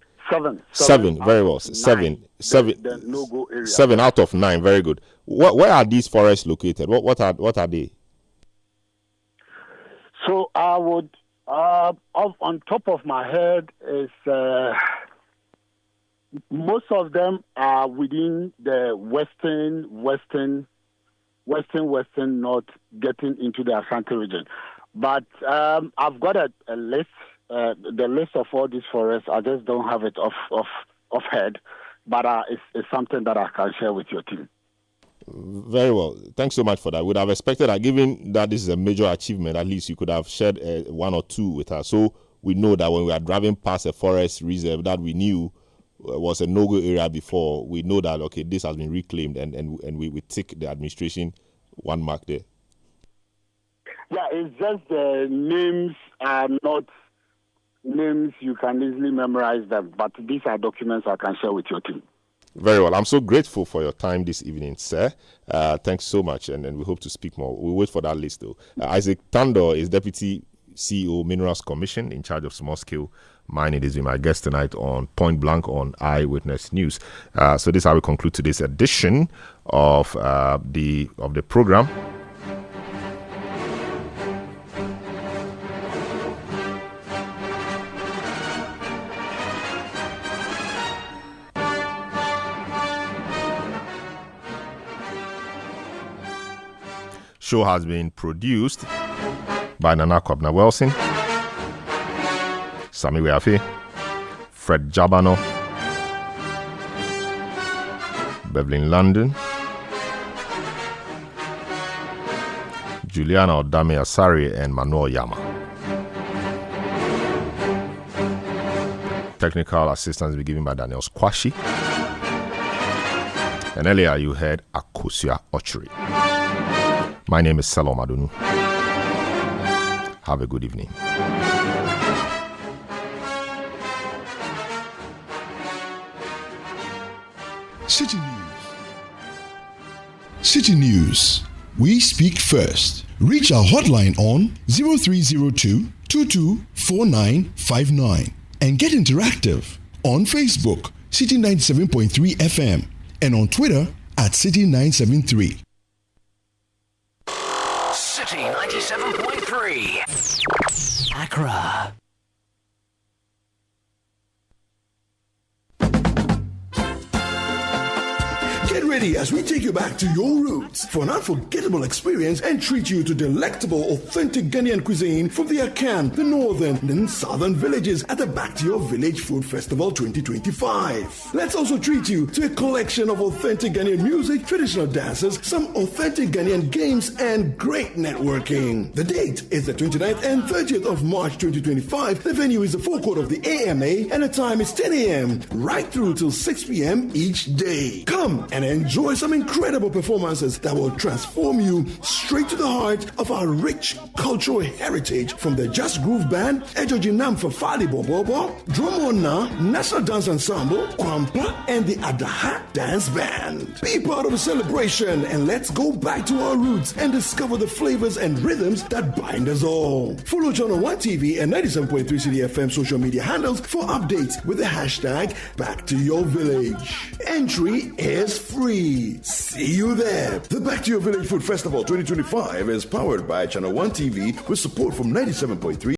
7. Very well. 7. The no-go area. 7 out of 9. Very good. Where are these forests located? What are they? So I would, on top of my head, is most of them are within the western north, getting into the Ashanti region. But I've got a list. The list of all these forests, I just don't have it off head, but it's something that I can share with your team. Very well. Thanks so much for that. Would have expected that, given that this is a major achievement, at least you could have shared 1 or 2 with us. So we know that when we are driving past a forest reserve that we knew was a no-go area before, we know that, okay, this has been reclaimed, and we tick the administration 1 mark there. Yeah, it's just the names are not names you can easily memorize them, but these are documents I can share with your team. Very well. I'm so grateful for your time this evening, sir. Thanks so much, and we hope to speak more. We'll wait for that list, though. Isaac Tandor is Deputy CEO, Minerals Commission, in charge of small-scale mining. Is my guest tonight on Point Blank on Eyewitness News. So this is how we conclude today's edition of the program. Show has been produced by Nana Kwabna Wilson, Sami Weafe, Fred Jabano, Bevelyn London, Juliana Odame Asari, and Manuel Yama. Technical assistance will be given by Daniel Squashi. And earlier you heard Akosia Ochiri. My name is Salom Adunu. Have a good evening. Citi News. Citi News. We speak first. Reach our hotline on 0302 224959 and get interactive on Facebook, Citi 97.3 FM, and on Twitter at Citi 973. Citi 97.3 Accra. Get ready as we take you back to your roots for an unforgettable experience and treat you to delectable, authentic Ghanaian cuisine from the Akan, the northern and southern villages at the Back to Your Village Food Festival 2025. Let's also treat you to a collection of authentic Ghanaian music, traditional dances, some authentic Ghanaian games, and great networking. The date is the 29th and 30th of March 2025. The venue is the forecourt of the AMA and the time is 10 a.m. right through till 6 p.m. each day. Come and enjoy some incredible performances that will transform you straight to the heart of our rich cultural heritage, from the Just Groove Band, Ejojinam Fafali Bobobo, Drumona, National Dance Ensemble, Kwampa, and the Adaha Dance Band. Be part of the celebration and let's go back to our roots and discover the flavors and rhythms that bind us all. Follow Channel 1 TV and 97.3 Citi FM social media handles for updates with the hashtag Back to Your Village. Entry is free. See you there. The Back to Your Village Food Festival 2025 is powered by Channel 1 TV with support from 97.3